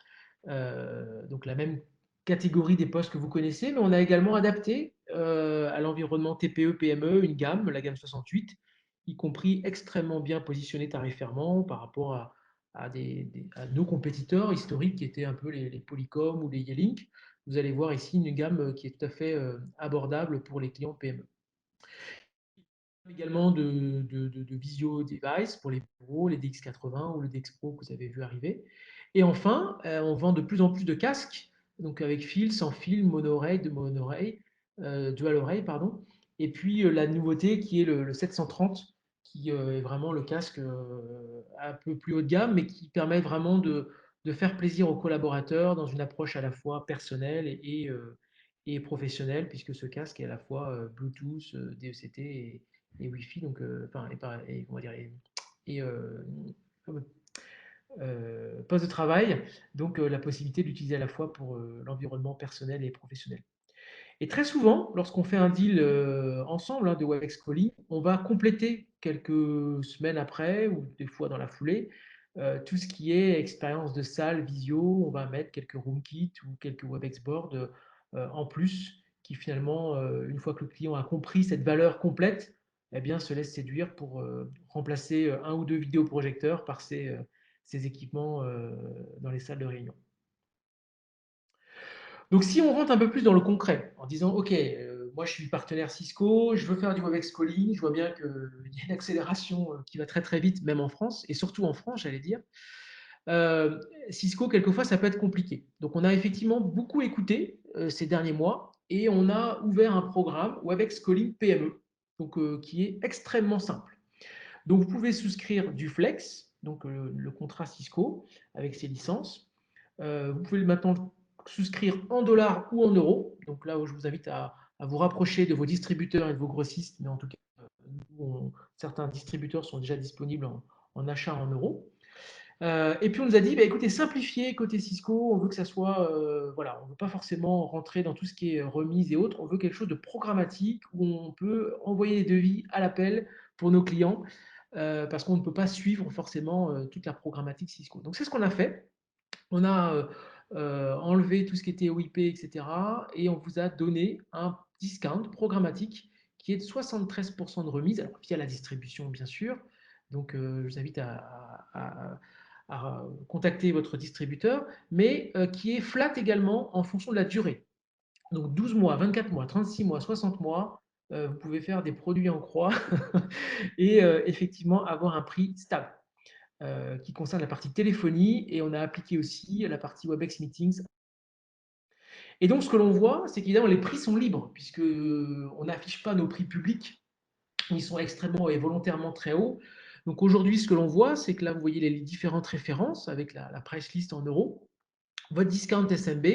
donc la même catégorie des postes que vous connaissez, mais on a également adapté à l'environnement TPE, PME une gamme, la gamme 68, y compris extrêmement bien positionnée tarifairement par rapport à nos compétiteurs historiques qui étaient un peu les Polycom ou les Yelink. Vous allez voir ici une gamme qui est tout à fait abordable pour les clients PME. Également de visio device pour les bureaux, les DX80 ou le DX Pro que vous avez vu arriver. Et enfin, on vend de plus en plus de casques, donc avec fil, sans fil, mono-oreille, de mono-oreille, dual oreille, pardon. Et puis la nouveauté qui est le 730, qui est vraiment le casque un peu plus haut de gamme, mais qui permet vraiment de faire plaisir aux collaborateurs dans une approche à la fois personnelle et professionnelle, puisque ce casque est à la fois Bluetooth, DECT et Wi-Fi, donc, enfin, et, comment dire, et, poste de travail, donc la possibilité d'utiliser à la fois pour l'environnement personnel et professionnel. Et très souvent, lorsqu'on fait un deal ensemble de Webex Calling, on va compléter quelques semaines après ou des fois dans la foulée tout ce qui est expérience de salle, visio. On va mettre quelques RoomKit ou quelques Webex Board en plus qui finalement, une fois que le client a compris cette valeur complète, eh bien, se laisse séduire pour remplacer un ou deux vidéoprojecteurs par ces équipements dans les salles de réunion. Donc, si on rentre un peu plus dans le concret, en disant, OK, moi je suis partenaire Cisco, je veux faire du Webex Calling, je vois bien qu'il y a une accélération qui va très très vite, même en France, et surtout en France, j'allais dire. Cisco, quelquefois, ça peut être compliqué. Donc, on a effectivement beaucoup écouté ces derniers mois, et on a ouvert un programme Webex Calling PME, donc, qui est extrêmement simple. Donc, vous pouvez souscrire du Flex, donc le contrat Cisco, avec ses licences. Vous pouvez maintenant souscrire en dollars ou en euros. Donc là où je vous invite à vous rapprocher de vos distributeurs et de vos grossistes, mais en tout cas, certains distributeurs sont déjà disponibles en achat en euros. Et puis on nous a dit, bah, écoutez, simplifiez côté Cisco, on veut que ça soit, voilà, on ne veut pas forcément rentrer dans tout ce qui est remise et autres, on veut quelque chose de programmatique où on peut envoyer des devis à l'appel pour nos clients parce qu'on ne peut pas suivre forcément toute la programmatique Cisco. Donc c'est ce qu'on a fait. On a enlevé tout ce qui était OIP, etc. Et on vous a donné un discount programmatique qui est de 73% de remise, alors via la distribution bien sûr. Donc je vous invite à contacter votre distributeur, mais qui est flat également en fonction de la durée. Donc 12 mois, 24 mois, 36 mois, 60 mois, vous pouvez faire des produits en croix et effectivement avoir un prix stable qui concerne la partie téléphonie et on a appliqué aussi la partie WebEx Meetings. Et donc, ce que l'on voit, c'est qu'évidemment, les prix sont libres puisque on n'affiche pas nos prix publics. Ils sont extrêmement et volontairement très hauts. Donc aujourd'hui, ce que l'on voit, c'est que là, vous voyez les différentes références avec la price list en euros, votre discount SMB,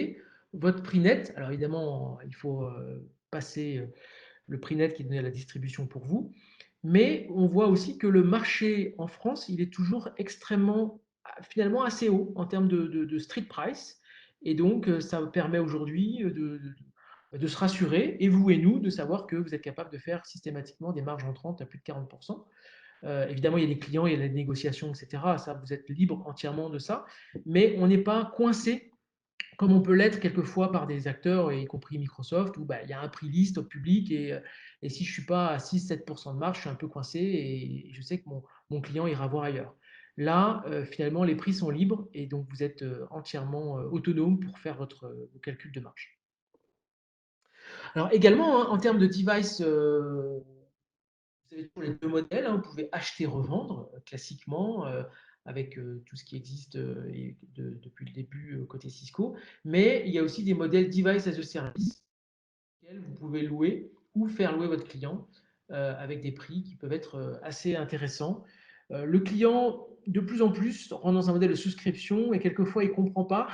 votre prix net. Alors évidemment, il faut passer le prix net qui est donné à la distribution pour vous. Mais on voit aussi que le marché en France, il est toujours extrêmement, finalement assez haut en termes de street price. Et donc, ça permet aujourd'hui de se rassurer, et vous et nous, de savoir que vous êtes capable de faire systématiquement des marges entrantes à plus de 40%. Évidemment, il y a des clients, il y a des négociations, etc. Ça, vous êtes libre entièrement de ça. Mais on n'est pas coincé comme on peut l'être quelquefois par des acteurs, y compris Microsoft, où il y a un prix liste au public et si je ne suis pas à 6-7% de marge, je suis un peu coincé et je sais que mon client ira voir ailleurs. Là, finalement, les prix sont libres et donc vous êtes entièrement autonome pour faire vos calculs de marge. Alors également, hein, en termes de device, vous avez toujours les 2 modèles, hein. Vous pouvez acheter, revendre, classiquement, avec, tout ce qui existe, et depuis le début, côté Cisco. Mais il y a aussi des modèles device as a service, auxquels vous pouvez louer ou faire louer votre client, avec des prix qui peuvent être, assez intéressants. Le client, de plus en plus, rentre dans un modèle de souscription et quelquefois il ne comprend pas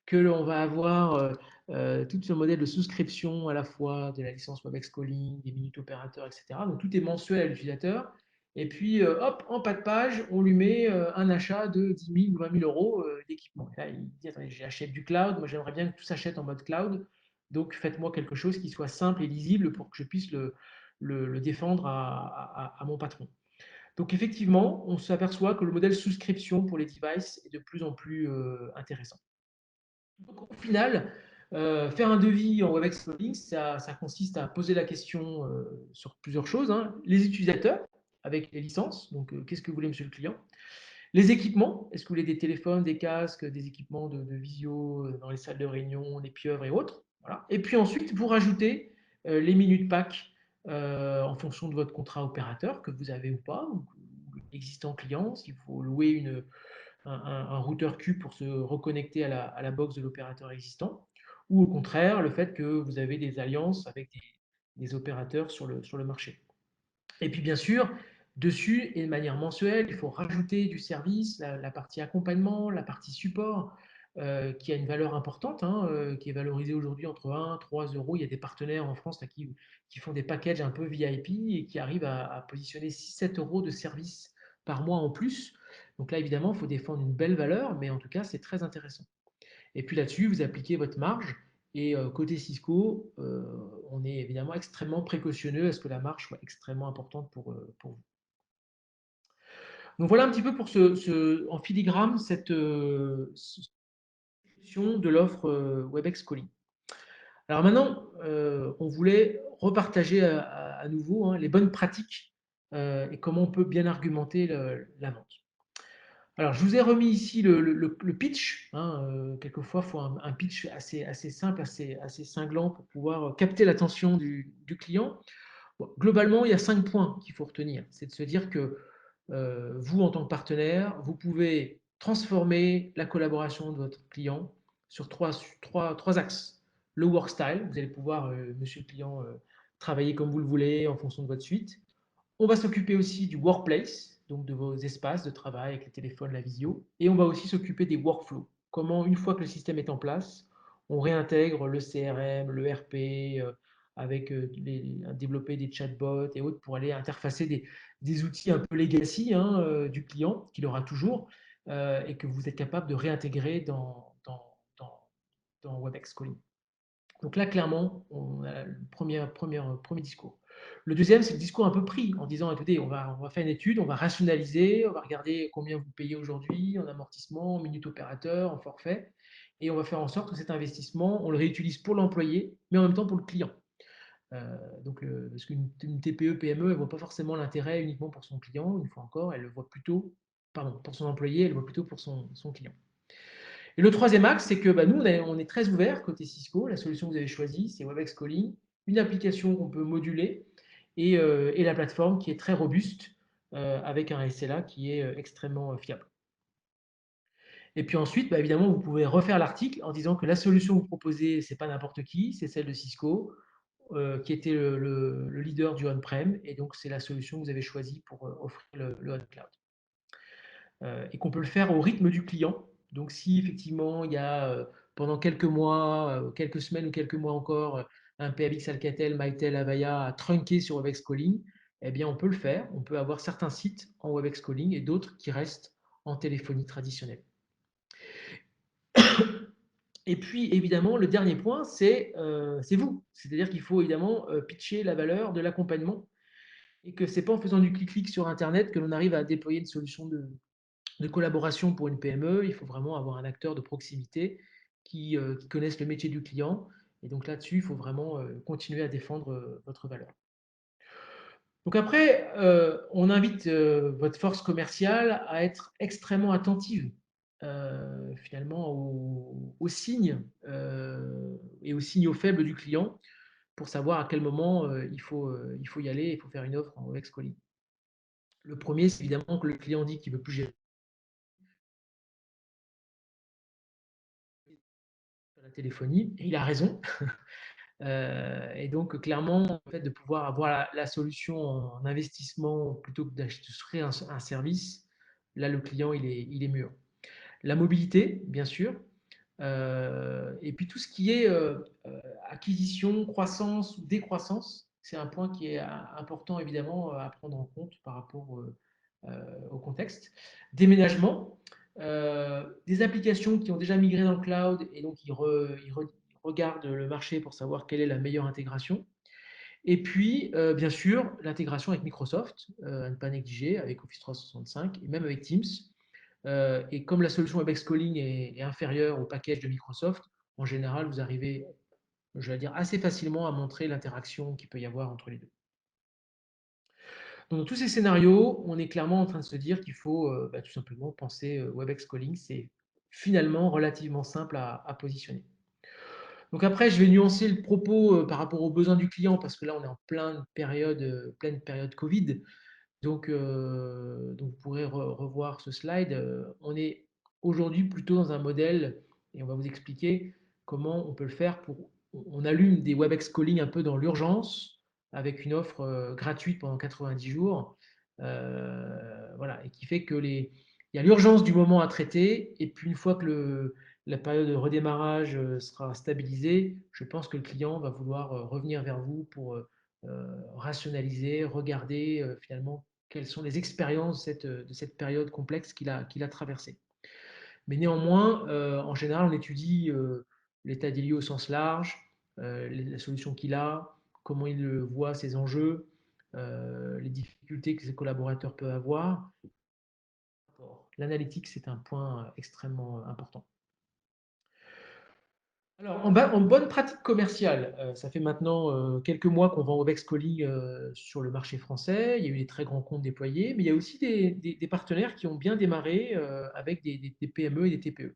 que l'on va avoir, tout ce modèle de souscription à la fois de la licence Webex Calling, des minutes opérateurs, etc. Donc tout est mensuel à l'utilisateur. Et puis, hop, en pas de page, on lui met un achat de 10 000 ou 20 000 euros d'équipement. Et là, il dit, attendez, j'achète du cloud, moi j'aimerais bien que tout s'achète en mode cloud. Donc faites-moi quelque chose qui soit simple et lisible pour que je puisse le défendre à mon patron. Donc effectivement, on s'aperçoit que le modèle souscription pour les devices est de plus en plus intéressant. Donc, au final, faire un devis en Webex Calling, ça consiste à poser la question sur plusieurs choses, hein. Les utilisateurs, avec les licences, donc qu'est-ce que vous voulez, monsieur le client? Les équipements, est-ce que vous voulez des téléphones, des casques, des équipements de visio dans les salles de réunion, des pieuvres et autres, voilà. Et puis ensuite, vous rajoutez les minutes pack en fonction de votre contrat opérateur que vous avez ou pas, ou existant client, s'il faut louer un routeur cube pour se reconnecter à la box de l'opérateur existant, ou au contraire, le fait que vous avez des alliances avec des opérateurs sur le marché. Et puis bien sûr, dessus, et de manière mensuelle, il faut rajouter du service, la partie accompagnement, la partie support, qui a une valeur importante, hein, qui est valorisée aujourd'hui entre 1 et 3 euros. Il y a des partenaires en France là, qui font des packages un peu VIP et qui arrivent à positionner 6-7 euros de service par mois en plus. Donc là, évidemment, il faut défendre une belle valeur, mais en tout cas, c'est très intéressant. Et puis là-dessus, vous appliquez votre marge. Et côté Cisco, on est évidemment extrêmement précautionneux à ce que la marge soit extrêmement importante pour vous. Donc voilà un petit peu pour en filigrane cette description de l'offre Webex Calling. Alors maintenant, on voulait repartager à nouveau, hein, les bonnes pratiques et comment on peut bien argumenter la vente. Alors, je vous ai remis ici le pitch, hein, quelquefois, il faut un pitch assez simple, assez cinglant pour pouvoir capter l'attention du client. Bon, globalement, il y a 5 points qu'il faut retenir. C'est de se dire que vous, en tant que partenaire, vous pouvez transformer la collaboration de votre client sur trois axes. Le work style, vous allez pouvoir, monsieur le client, travailler comme vous le voulez en fonction de votre suite. On va s'occuper aussi du workplace, donc de vos espaces de travail avec les téléphones, la visio. Et on va aussi s'occuper des workflows. Comment, une fois que le système est en place, on réintègre le CRM, le RP, avec développer des chatbots et autres pour aller interfacer des outils un peu legacy, hein, du client, qu'il aura toujours, et que vous êtes capable de réintégrer dans Webex Calling. Donc là, clairement, on a le premier discours. Le deuxième, c'est le discours un peu pris, en disant, écoutez, on va faire une étude, on va rationaliser, on va regarder combien vous payez aujourd'hui en amortissement, en minute opérateur, en forfait, et on va faire en sorte que cet investissement, on le réutilise pour l'employé, mais en même temps pour le client. Parce qu'une TPE, PME, elle ne voit pas forcément l'intérêt uniquement pour son client, une fois encore, elle le voit plutôt, pardon, pour son employé, elle le voit plutôt pour son client. Et le troisième axe, c'est que nous, on est très ouvert côté Cisco. La solution que vous avez choisie, c'est Webex Calling, une application qu'on peut moduler et la plateforme qui est très robuste avec un SLA qui est extrêmement fiable. Et puis ensuite, évidemment, vous pouvez refaire l'article en disant que la solution que vous proposez, ce n'est pas n'importe qui, c'est celle de Cisco, qui était le leader du on-prem, et donc c'est la solution que vous avez choisie pour offrir le on-cloud. Et qu'on peut le faire au rythme du client. Donc si effectivement il y a pendant quelques mois, quelques semaines ou quelques mois encore, un PBX Alcatel, Mytel, Avaya a trunké sur Webex Calling, eh bien on peut le faire. On peut avoir certains sites en Webex Calling et d'autres qui restent en téléphonie traditionnelle. Et puis évidemment, le dernier point, c'est vous. C'est-à-dire qu'il faut évidemment pitcher la valeur de l'accompagnement et que ce n'est pas en faisant du clic-clic sur Internet que l'on arrive à déployer une solution de collaboration pour une PME. Il faut vraiment avoir un acteur de proximité qui connaisse le métier du client. Et donc là-dessus, il faut vraiment continuer à défendre votre valeur. Donc après, on invite votre force commerciale à être extrêmement attentive finalement aux signes et aux signaux faibles du client pour savoir à quel moment il faut y aller, il faut faire une offre en Webex Calling. Le premier, c'est évidemment que le client dit qu'il ne veut plus gérer la téléphonie, et il a raison. Et donc, clairement, le fait de pouvoir avoir la solution en investissement plutôt que d'acheter un service, là, le client, il est mûr. La mobilité, bien sûr, et puis tout ce qui est acquisition, croissance ou décroissance, c'est un point qui est important évidemment à prendre en compte par rapport au contexte. Déménagement, des applications qui ont déjà migré dans le cloud et donc ils regardent le marché pour savoir quelle est la meilleure intégration. Et puis, bien sûr, l'intégration avec Microsoft, à ne pas négliger, avec Office 365 et même avec Teams. Et comme la solution Webex Calling est inférieure au package de Microsoft, en général, vous arrivez, je vais dire, assez facilement à montrer l'interaction qu'il peut y avoir entre les deux. Donc, dans tous ces scénarios, on est clairement en train de se dire qu'il faut tout simplement penser Webex Calling. C'est finalement relativement simple à positionner. Donc après, je vais nuancer le propos par rapport aux besoins du client parce que là, on est en pleine période Covid. Donc vous pourrez revoir ce slide. On est aujourd'hui plutôt dans un modèle, et on va vous expliquer comment on peut le faire on allume des WebEx Calling un peu dans l'urgence, avec une offre gratuite pendant 90 jours, voilà, et qui fait que il y a l'urgence du moment à traiter, et puis une fois que la période de redémarrage sera stabilisée, je pense que le client va vouloir revenir vers vous pour rationaliser, regarder finalement quelles sont les expériences de cette période complexe qu'il a traversée. Mais néanmoins, en général, on étudie l'état des lieux au sens large, la solution qu'il a, comment il voit ses enjeux, les difficultés que ses collaborateurs peuvent avoir. L'analytique, c'est un point extrêmement important. Alors, en bonne pratique commerciale, ça fait maintenant quelques mois qu'on vend Webex Calling sur le marché français. Il y a eu des très grands comptes déployés, mais il y a aussi des partenaires qui ont bien démarré avec des PME et des TPE.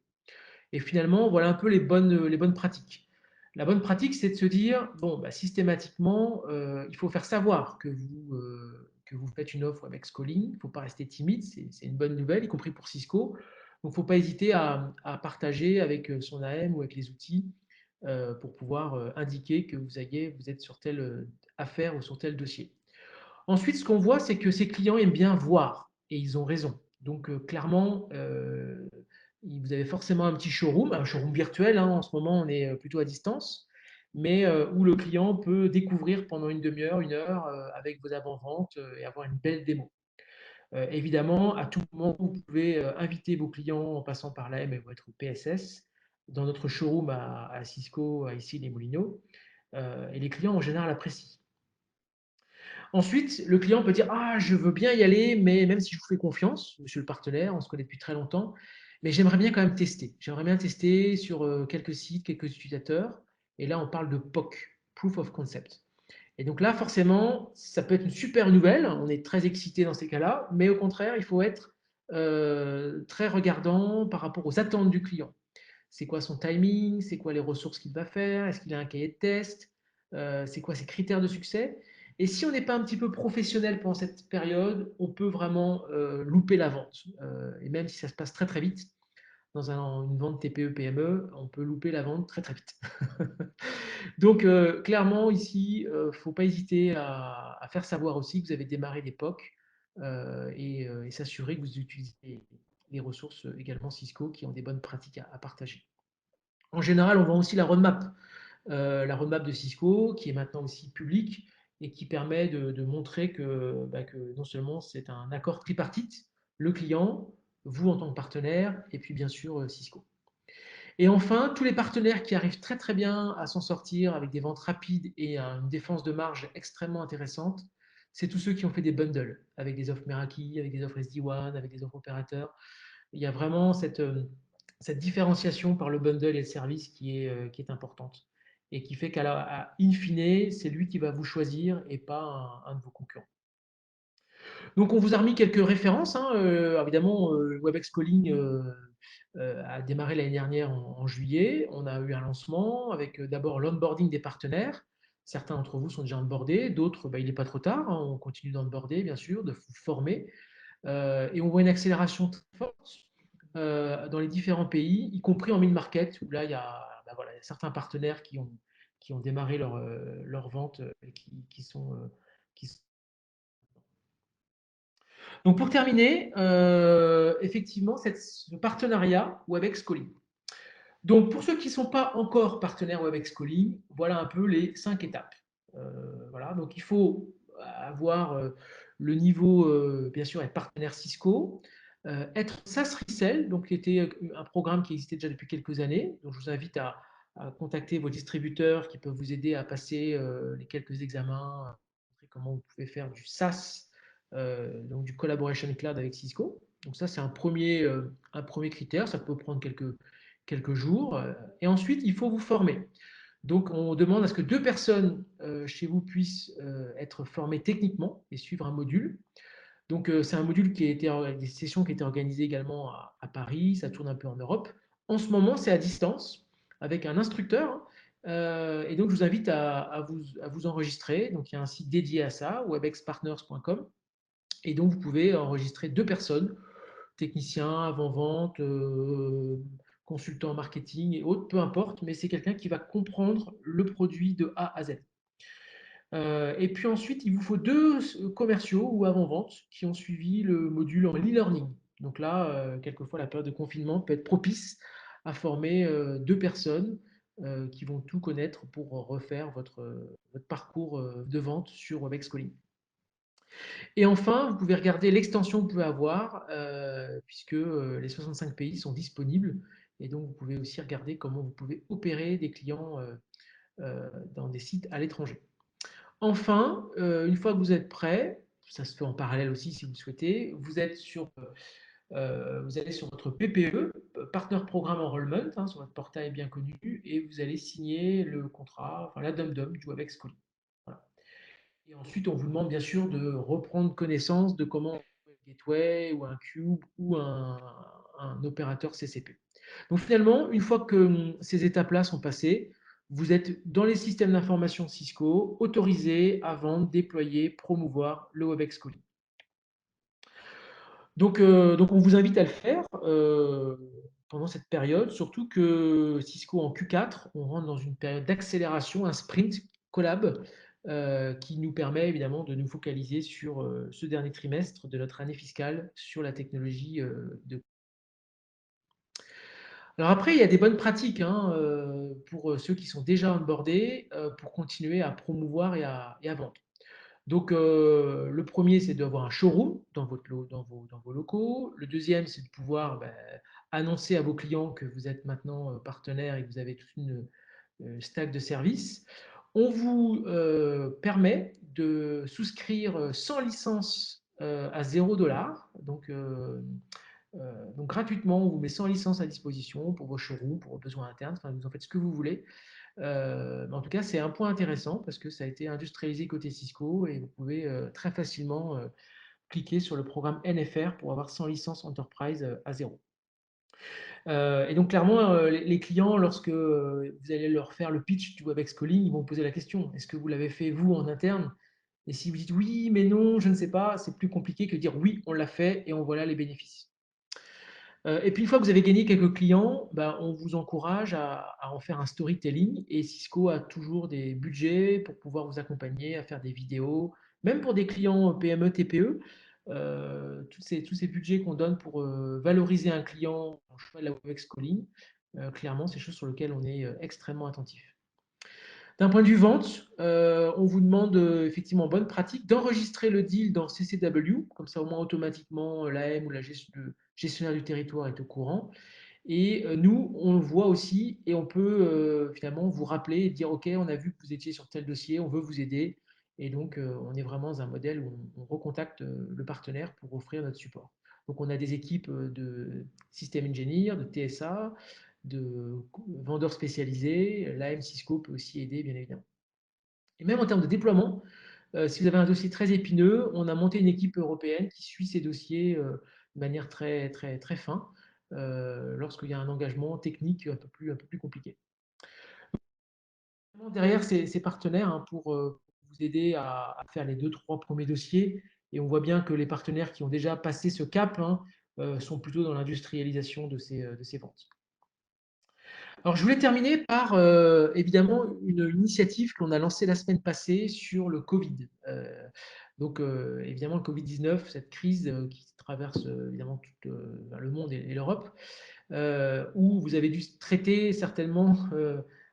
Et finalement, voilà un peu les bonnes pratiques. La bonne pratique, c'est de se dire, bon, bah, systématiquement, il faut faire savoir que vous faites une offre Webex Calling. Il ne faut pas rester timide, c'est une bonne nouvelle, y compris pour Cisco. Donc, il ne faut pas hésiter à partager avec son AM ou avec les outils pour pouvoir indiquer que vous êtes sur telle affaire ou sur tel dossier. Ensuite, ce qu'on voit, c'est que ces clients aiment bien voir, et ils ont raison. Donc, clairement, vous avez forcément un petit showroom, un showroom virtuel, hein, en ce moment, on est plutôt à distance, mais où le client peut découvrir pendant une demi-heure, une heure, avec vos avant-ventes et avoir une belle démo. Évidemment, à tout moment, vous pouvez inviter vos clients en passant par l'AM et votre PSS dans notre showroom à Cisco, à ici les Moulineaux, et les clients en général apprécient. Ensuite, le client peut dire: «Ah, je veux bien y aller, mais même si je vous fais confiance, monsieur le partenaire, on se connaît depuis très longtemps, mais j'aimerais bien quand même tester. J'aimerais bien tester sur quelques sites, quelques utilisateurs.» Et là, on parle de POC, Proof of Concept. Et donc là, forcément, ça peut être une super nouvelle. On est très excité dans ces cas-là, mais au contraire, il faut être très regardant par rapport aux attentes du client. C'est quoi son timing? C'est quoi les ressources qu'il va faire? Est-ce qu'il a un cahier de test? C'est quoi ses critères de succès? Et si on n'est pas un petit peu professionnel pendant cette période, on peut vraiment louper la vente. Et même si ça se passe très très vite, dans une vente TPE-PME, on peut louper la vente très très vite. Donc clairement ici, il ne faut pas hésiter à faire savoir aussi que vous avez démarré l'époque et s'assurer que vous utilisez les ressources également Cisco qui ont des bonnes pratiques à partager. En général, on vend aussi la roadmap de Cisco, qui est maintenant aussi publique et qui permet de montrer que non seulement c'est un accord tripartite, le client, vous en tant que partenaire, et puis bien sûr Cisco. Et enfin, tous les partenaires qui arrivent très très bien à s'en sortir avec des ventes rapides et une défense de marge extrêmement intéressante, c'est tous ceux qui ont fait des bundles avec des offres Meraki, avec des offres SD-WAN, avec des offres opérateurs. Il y a vraiment cette différenciation par le bundle et le service qui est importante et qui fait in fine, c'est lui qui va vous choisir et pas un de vos concurrents. Donc, on vous a remis quelques références, hein, évidemment, Webex Calling a démarré l'année dernière en juillet. On a eu un lancement avec d'abord l'onboarding des partenaires. Certains d'entre vous sont déjà onboardés, d'autres, il n'est pas trop tard, hein, on continue d'onboarder, bien sûr, de vous former. Et on voit une accélération très forte dans les différents pays, y compris en mid-market, où là, il y a, voilà, il y a certains partenaires qui ont démarré leur vente et qui sont, qui sont- Donc, pour terminer, effectivement, ce partenariat WebEx Calling. Donc, pour ceux qui ne sont pas encore partenaires WebEx Calling, voilà un peu les 5 étapes. Voilà, donc il faut avoir le niveau, bien sûr, être partenaire Cisco, être SaaS Resell, donc qui était un programme qui existait déjà depuis quelques années. Donc, je vous invite à contacter vos distributeurs qui peuvent vous aider à passer les quelques examens, montrer comment vous pouvez faire du SaaS, donc du Collaboration Cloud avec Cisco. Donc ça, c'est un premier critère. Ça peut prendre quelques jours. Et ensuite, il faut vous former. Donc, on demande à ce que 2 personnes chez vous puissent être formées techniquement et suivre un module. Donc, c'est un module qui a été, des sessions qui ont été organisées également à Paris, ça tourne un peu en Europe. En ce moment, c'est à distance avec un instructeur. Et donc, je vous invite à vous enregistrer. Donc, il y a un site dédié à ça, webexpartners.com. Et donc, vous pouvez enregistrer 2 personnes, technicien, avant-vente, consultant en marketing et autres, peu importe, mais c'est quelqu'un qui va comprendre le produit de A à Z. Et puis ensuite, il vous faut 2 commerciaux ou avant-vente qui ont suivi le module en e-learning. Donc là, quelquefois, la période de confinement peut être propice à former 2 personnes qui vont tout connaître pour refaire votre parcours de vente sur Webex Calling. Et enfin, vous pouvez regarder l'extension que vous pouvez avoir, puisque les 65 pays sont disponibles. Et donc, vous pouvez aussi regarder comment vous pouvez opérer des clients dans des sites à l'étranger. Enfin, une fois que vous êtes prêt, ça se fait en parallèle aussi si vous le souhaitez, vous allez sur votre PPE, Partner Program Enrollment, hein, sur votre portail bien connu, et vous allez signer le contrat, enfin la dum-dum du WebEx Calling. Voilà. Et ensuite, on vous demande bien sûr de reprendre connaissance de comment un gateway ou un cube ou un opérateur CCP. Donc finalement, une fois que ces étapes-là sont passées, vous êtes dans les systèmes d'information Cisco, autorisé à vendre, déployer, promouvoir le WebEx Calling. Donc on vous invite à le faire pendant cette période, surtout que Cisco en Q4, on rentre dans une période d'accélération, un sprint collab qui nous permet évidemment de nous focaliser sur ce dernier trimestre de notre année fiscale sur la technologie de. Alors après, il y a des bonnes pratiques hein, pour ceux qui sont déjà onboardés pour continuer à promouvoir et à vendre. Donc, le premier, c'est d'avoir un showroom dans vos locaux. Le deuxième, c'est de pouvoir annoncer à vos clients que vous êtes maintenant partenaire et que vous avez toute une stack de services. On vous permet de souscrire sans licence à 0 $. Donc, gratuitement, on vous met sans licence à disposition pour vos showrooms, pour vos besoins internes. Enfin, vous en faites ce que vous voulez. Mais en tout cas, c'est un point intéressant parce que ça a été industrialisé côté Cisco et vous pouvez très facilement cliquer sur le programme NFR pour avoir 100 licences Enterprise à 0. Et donc, clairement, les clients, lorsque vous allez leur faire le pitch du WebEx Calling, ils vont poser la question, est-ce que vous l'avez fait vous en interne? Et si vous dites oui, mais non, je ne sais pas, c'est plus compliqué que de dire oui, on l'a fait et on voit là les bénéfices. Et puis, une fois que vous avez gagné quelques clients, on vous encourage à en faire un storytelling. Et Cisco a toujours des budgets pour pouvoir vous accompagner à faire des vidéos, même pour des clients PME, TPE. Tous ces budgets qu'on donne pour valoriser un client en choix de la WebEx Calling, clairement, c'est des choses sur lesquelles on est extrêmement attentif. D'un point de vue vente, on vous demande effectivement, bonne pratique, d'enregistrer le deal dans CCW, comme ça au moins automatiquement l'AM ou le gestionnaire du territoire est au courant. Et nous, on le voit aussi et on peut finalement vous rappeler et dire, OK, on a vu que vous étiez sur tel dossier, on veut vous aider. Et donc, on est vraiment dans un modèle où on recontacte le partenaire pour offrir notre support. Donc, on a des équipes de système ingénieurs, de TSA, de vendeurs spécialisés. L'AM Cisco peut aussi aider, bien évidemment. Et même en termes de déploiement, si vous avez un dossier très épineux, on a monté une équipe européenne qui suit ces dossiers de manière très, très, très fine lorsqu'il y a un engagement technique un peu plus compliqué. derrière ces partenaires hein, pour vous aider à faire les 2, 3 premiers dossiers. Et on voit bien que les partenaires qui ont déjà passé ce cap hein, sont plutôt dans l'industrialisation de ces ventes. Alors, je voulais terminer par évidemment une initiative qu'on a lancée la semaine passée sur le Covid. Donc, évidemment, le Covid-19, cette crise qui traverse évidemment tout le monde et l'Europe, où vous avez dû traiter certainement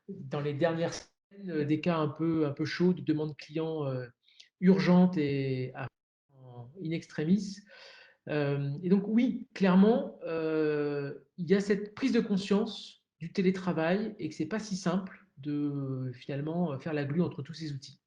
dans les dernières semaines des cas un peu chauds de demandes clients urgentes et in extremis. Et donc oui, clairement, il y a cette prise de conscience du télétravail et que c'est pas si simple de finalement faire la glue entre tous ces outils.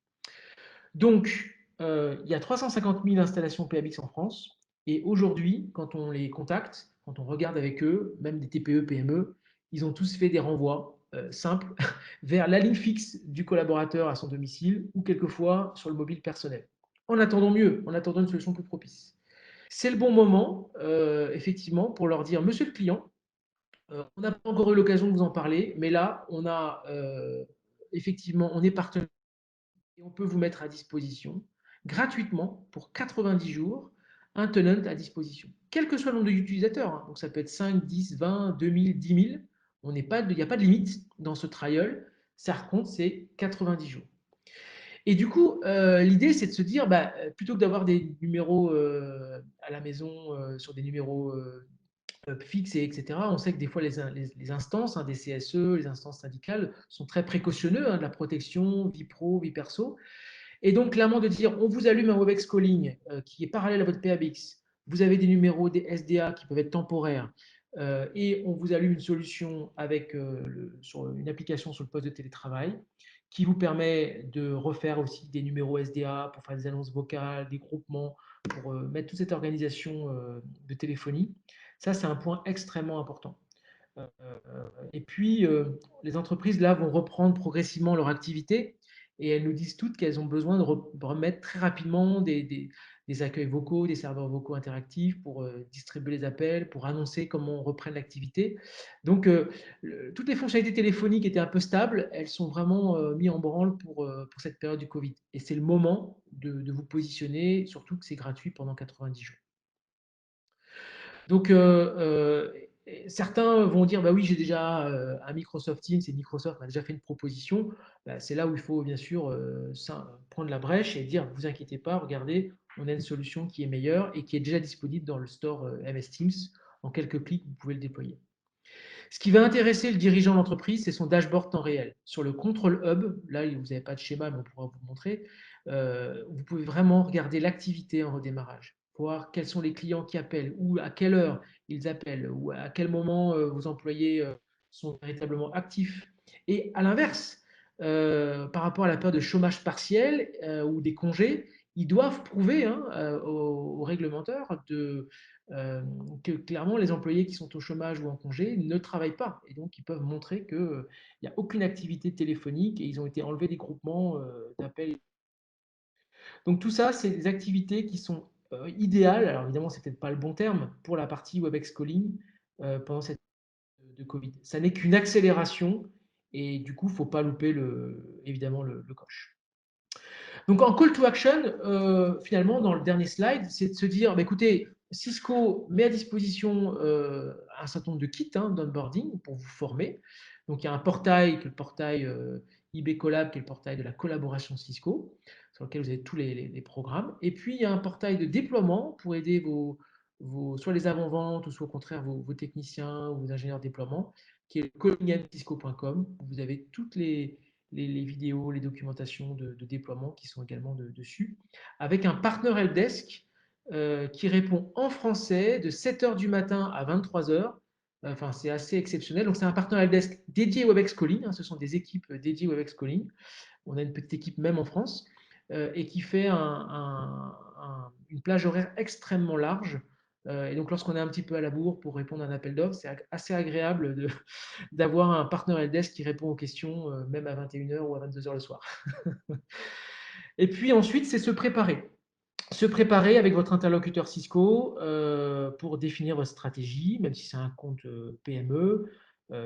Donc, il y a 350 000 installations PABX en France et aujourd'hui, quand on les contacte, quand on regarde avec eux, même des TPE, PME, ils ont tous fait des renvois simples vers la ligne fixe du collaborateur à son domicile ou quelquefois sur le mobile personnel. En attendant mieux, en attendant une solution plus propice. C'est le bon moment, effectivement, pour leur dire, monsieur le client, on n'a pas encore eu l'occasion de vous en parler, mais là, on a effectivement, on est partenaire et on peut vous mettre à disposition gratuitement pour 90 jours un tenant à disposition, quel que soit le nombre d'utilisateurs. Hein. Donc ça peut être 5, 10, 20, 2000, 10 000. Il n'y a pas de limite dans ce trial. Ça compte, c'est 90 jours. Et du coup, l'idée, c'est de se dire, bah, plutôt que d'avoir des numéros à la maison sur des numéros fixes, etc., on sait que des fois, les instances hein, des CSE, les instances syndicales sont très précautionneux hein, de la protection, vie pro, vie perso. Et donc, clairement, de dire, on vous allume un Webex Calling qui est parallèle à votre PABX, vous avez des numéros des SDA qui peuvent être temporaires, et on vous allume une solution avec sur une application sur le poste de télétravail qui vous permet de refaire aussi des numéros SDA pour faire des annonces vocales, des groupements, pour mettre toute cette organisation de téléphonie. Ça, c'est un point extrêmement important. Et puis, les entreprises, là, vont reprendre progressivement leur activité et elles nous disent toutes qu'elles ont besoin de remettre très rapidement des accueils vocaux, des serveurs vocaux interactifs pour distribuer les appels, pour annoncer comment on reprenne l'activité. Donc, toutes les fonctionnalités téléphoniques étaient un peu stables, elles sont vraiment mises en branle pour cette période du Covid. Et c'est le moment de vous positionner, surtout que c'est gratuit pendant 90 jours. Donc, certains vont dire, bah oui, j'ai déjà un Microsoft Teams et Microsoft m'a déjà fait une proposition. Bah, c'est là où il faut bien sûr prendre la brèche et dire, vous inquiétez pas, regardez, on a une solution qui est meilleure et qui est déjà disponible dans le store MS Teams. En quelques clics, vous pouvez le déployer. Ce qui va intéresser le dirigeant d'entreprise, c'est son dashboard temps réel. Sur le Control Hub, là, vous n'avez pas de schéma, mais on pourra vous montrer, vous pouvez vraiment regarder l'activité en redémarrage, voir quels sont les clients qui appellent, ou à quelle heure ils appellent, ou à quel moment vos employés sont véritablement actifs. Et à l'inverse, par rapport à la période de chômage partiel ou des congés, ils doivent prouver hein, aux réglementeurs que clairement les employés qui sont au chômage ou en congé ne travaillent pas. Et donc, ils peuvent montrer qu'il n'y a aucune activité téléphonique et ils ont été enlevés des groupements d'appels. Donc, tout ça, c'est des activités qui sont idéales. Alors, évidemment, ce n'est peut-être pas le bon terme pour la partie Webex Calling pendant cette période de Covid. Ça n'est qu'une accélération et du coup, il ne faut pas louper évidemment le coche. Donc en call to action, finalement, dans le dernier slide, c'est de se dire, bah, écoutez, Cisco met à disposition un certain nombre de kits hein, d'onboarding pour vous former. Donc il y a un portail, qui est le portail IB Collab, qui est le portail de la collaboration Cisco, sur lequel vous avez tous les programmes. Et puis il y a un portail de déploiement pour aider soit les avant-ventes, ou soit au contraire vos techniciens ou vos ingénieurs de déploiement, qui est callingandcisco.com, où vous avez toutes les vidéos, les documentations de déploiement qui sont également dessus, avec un partner helpdesk qui répond en français de 7h du matin à 23h. Enfin, c'est assez exceptionnel. Donc, c'est un partner helpdesk dédié Webex Calling. Hein, ce sont des équipes dédiées Webex Calling. On a une petite équipe même en France et qui fait une plage horaire extrêmement large. Et donc, lorsqu'on est un petit peu à la bourre pour répondre à un appel d'offres, c'est assez agréable d'avoir un partner helpdesk qui répond aux questions même à 21h ou à 22h le soir. Et puis ensuite, c'est se préparer. Se préparer avec votre interlocuteur Cisco pour définir votre stratégie, même si c'est un compte PME.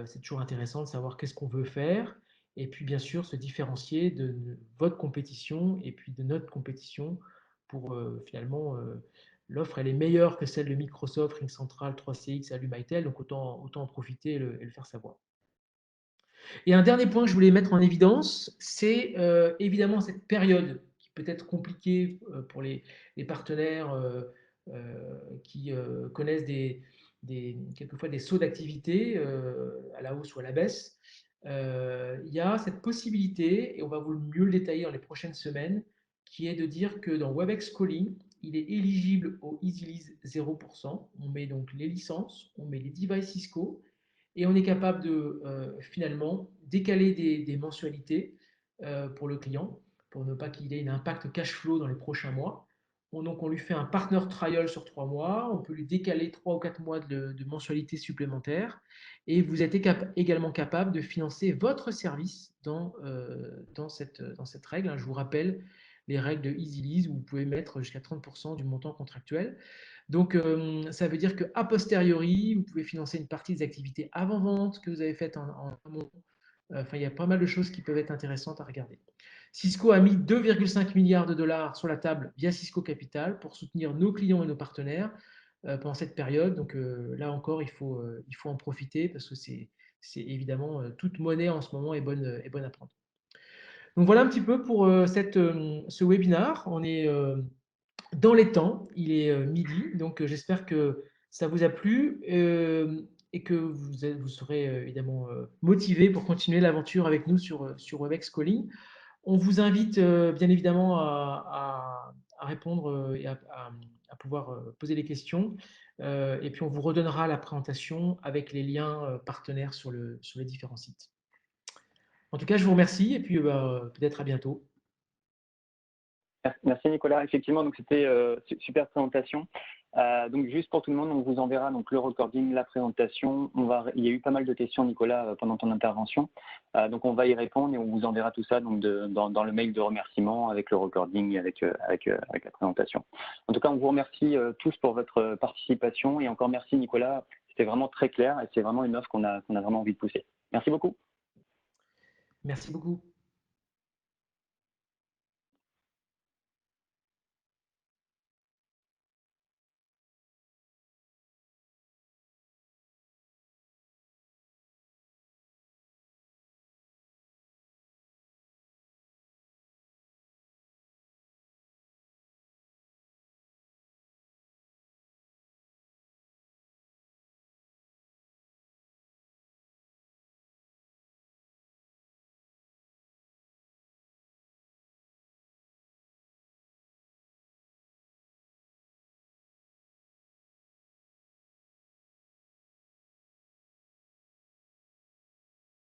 C'est toujours intéressant de savoir qu'est-ce qu'on veut faire. et puis bien sûr se différencier de votre compétition et puis de notre compétition pour finalement l'offre elle est meilleure que celle de Microsoft, RingCentral, 3CX, Alumaitel, donc autant en profiter et le faire savoir. Et un dernier point que je voulais mettre en évidence, c'est évidemment cette période qui peut être compliquée pour les partenaires qui connaissent quelquefois des sauts d'activité à la hausse ou à la baisse. Il y a cette possibilité, et on va vous mieux le détailler dans les prochaines semaines, qui est de dire que dans Webex Calling, il est éligible au EasyLease 0%. On met donc les licences, on met les devices Cisco, et on est capable de finalement décaler des mensualités pour le client, pour ne pas qu'il ait un impact cash flow dans les prochains mois. Donc on lui fait un partner trial sur 3 mois, on peut lui décaler 3 ou 4 mois de mensualités supplémentaires, et vous êtes également capable de financer votre service dans cette règle. Je vous rappelle les règles de EasyLease où vous pouvez mettre jusqu'à 30% du montant contractuel. Donc, ça veut dire qu'à posteriori, vous pouvez financer une partie des activités avant-vente que vous avez faites en amont. Enfin, il y a pas mal de choses qui peuvent être intéressantes à regarder. Cisco a mis 2,5 milliards de dollars sur la table via Cisco Capital pour soutenir nos clients et nos partenaires pendant cette période. Donc là encore, il faut en profiter parce que c'est évidemment toute monnaie en ce moment est bonne à prendre. Donc voilà un petit peu pour ce webinaire. On est dans les temps, il est midi, donc j'espère que ça vous a plu et que vous serez évidemment motivé pour continuer l'aventure avec nous sur Webex Calling. On vous invite bien évidemment à répondre et à pouvoir poser des questions. Et puis on vous redonnera la présentation avec les liens partenaires sur les différents sites. En tout cas, je vous remercie et puis peut-être à bientôt. Merci Nicolas. Effectivement, donc c'était super présentation. Donc juste pour tout le monde, on vous enverra donc le recording, la présentation. Il y a eu pas mal de questions, Nicolas, pendant ton intervention. Donc on va y répondre et on vous enverra tout ça donc dans le mail de remerciement avec le recording et avec la présentation. En tout cas, on vous remercie tous pour votre participation et encore merci Nicolas. C'était vraiment très clair et c'est vraiment une offre qu'on a vraiment envie de pousser. Merci beaucoup. Merci beaucoup.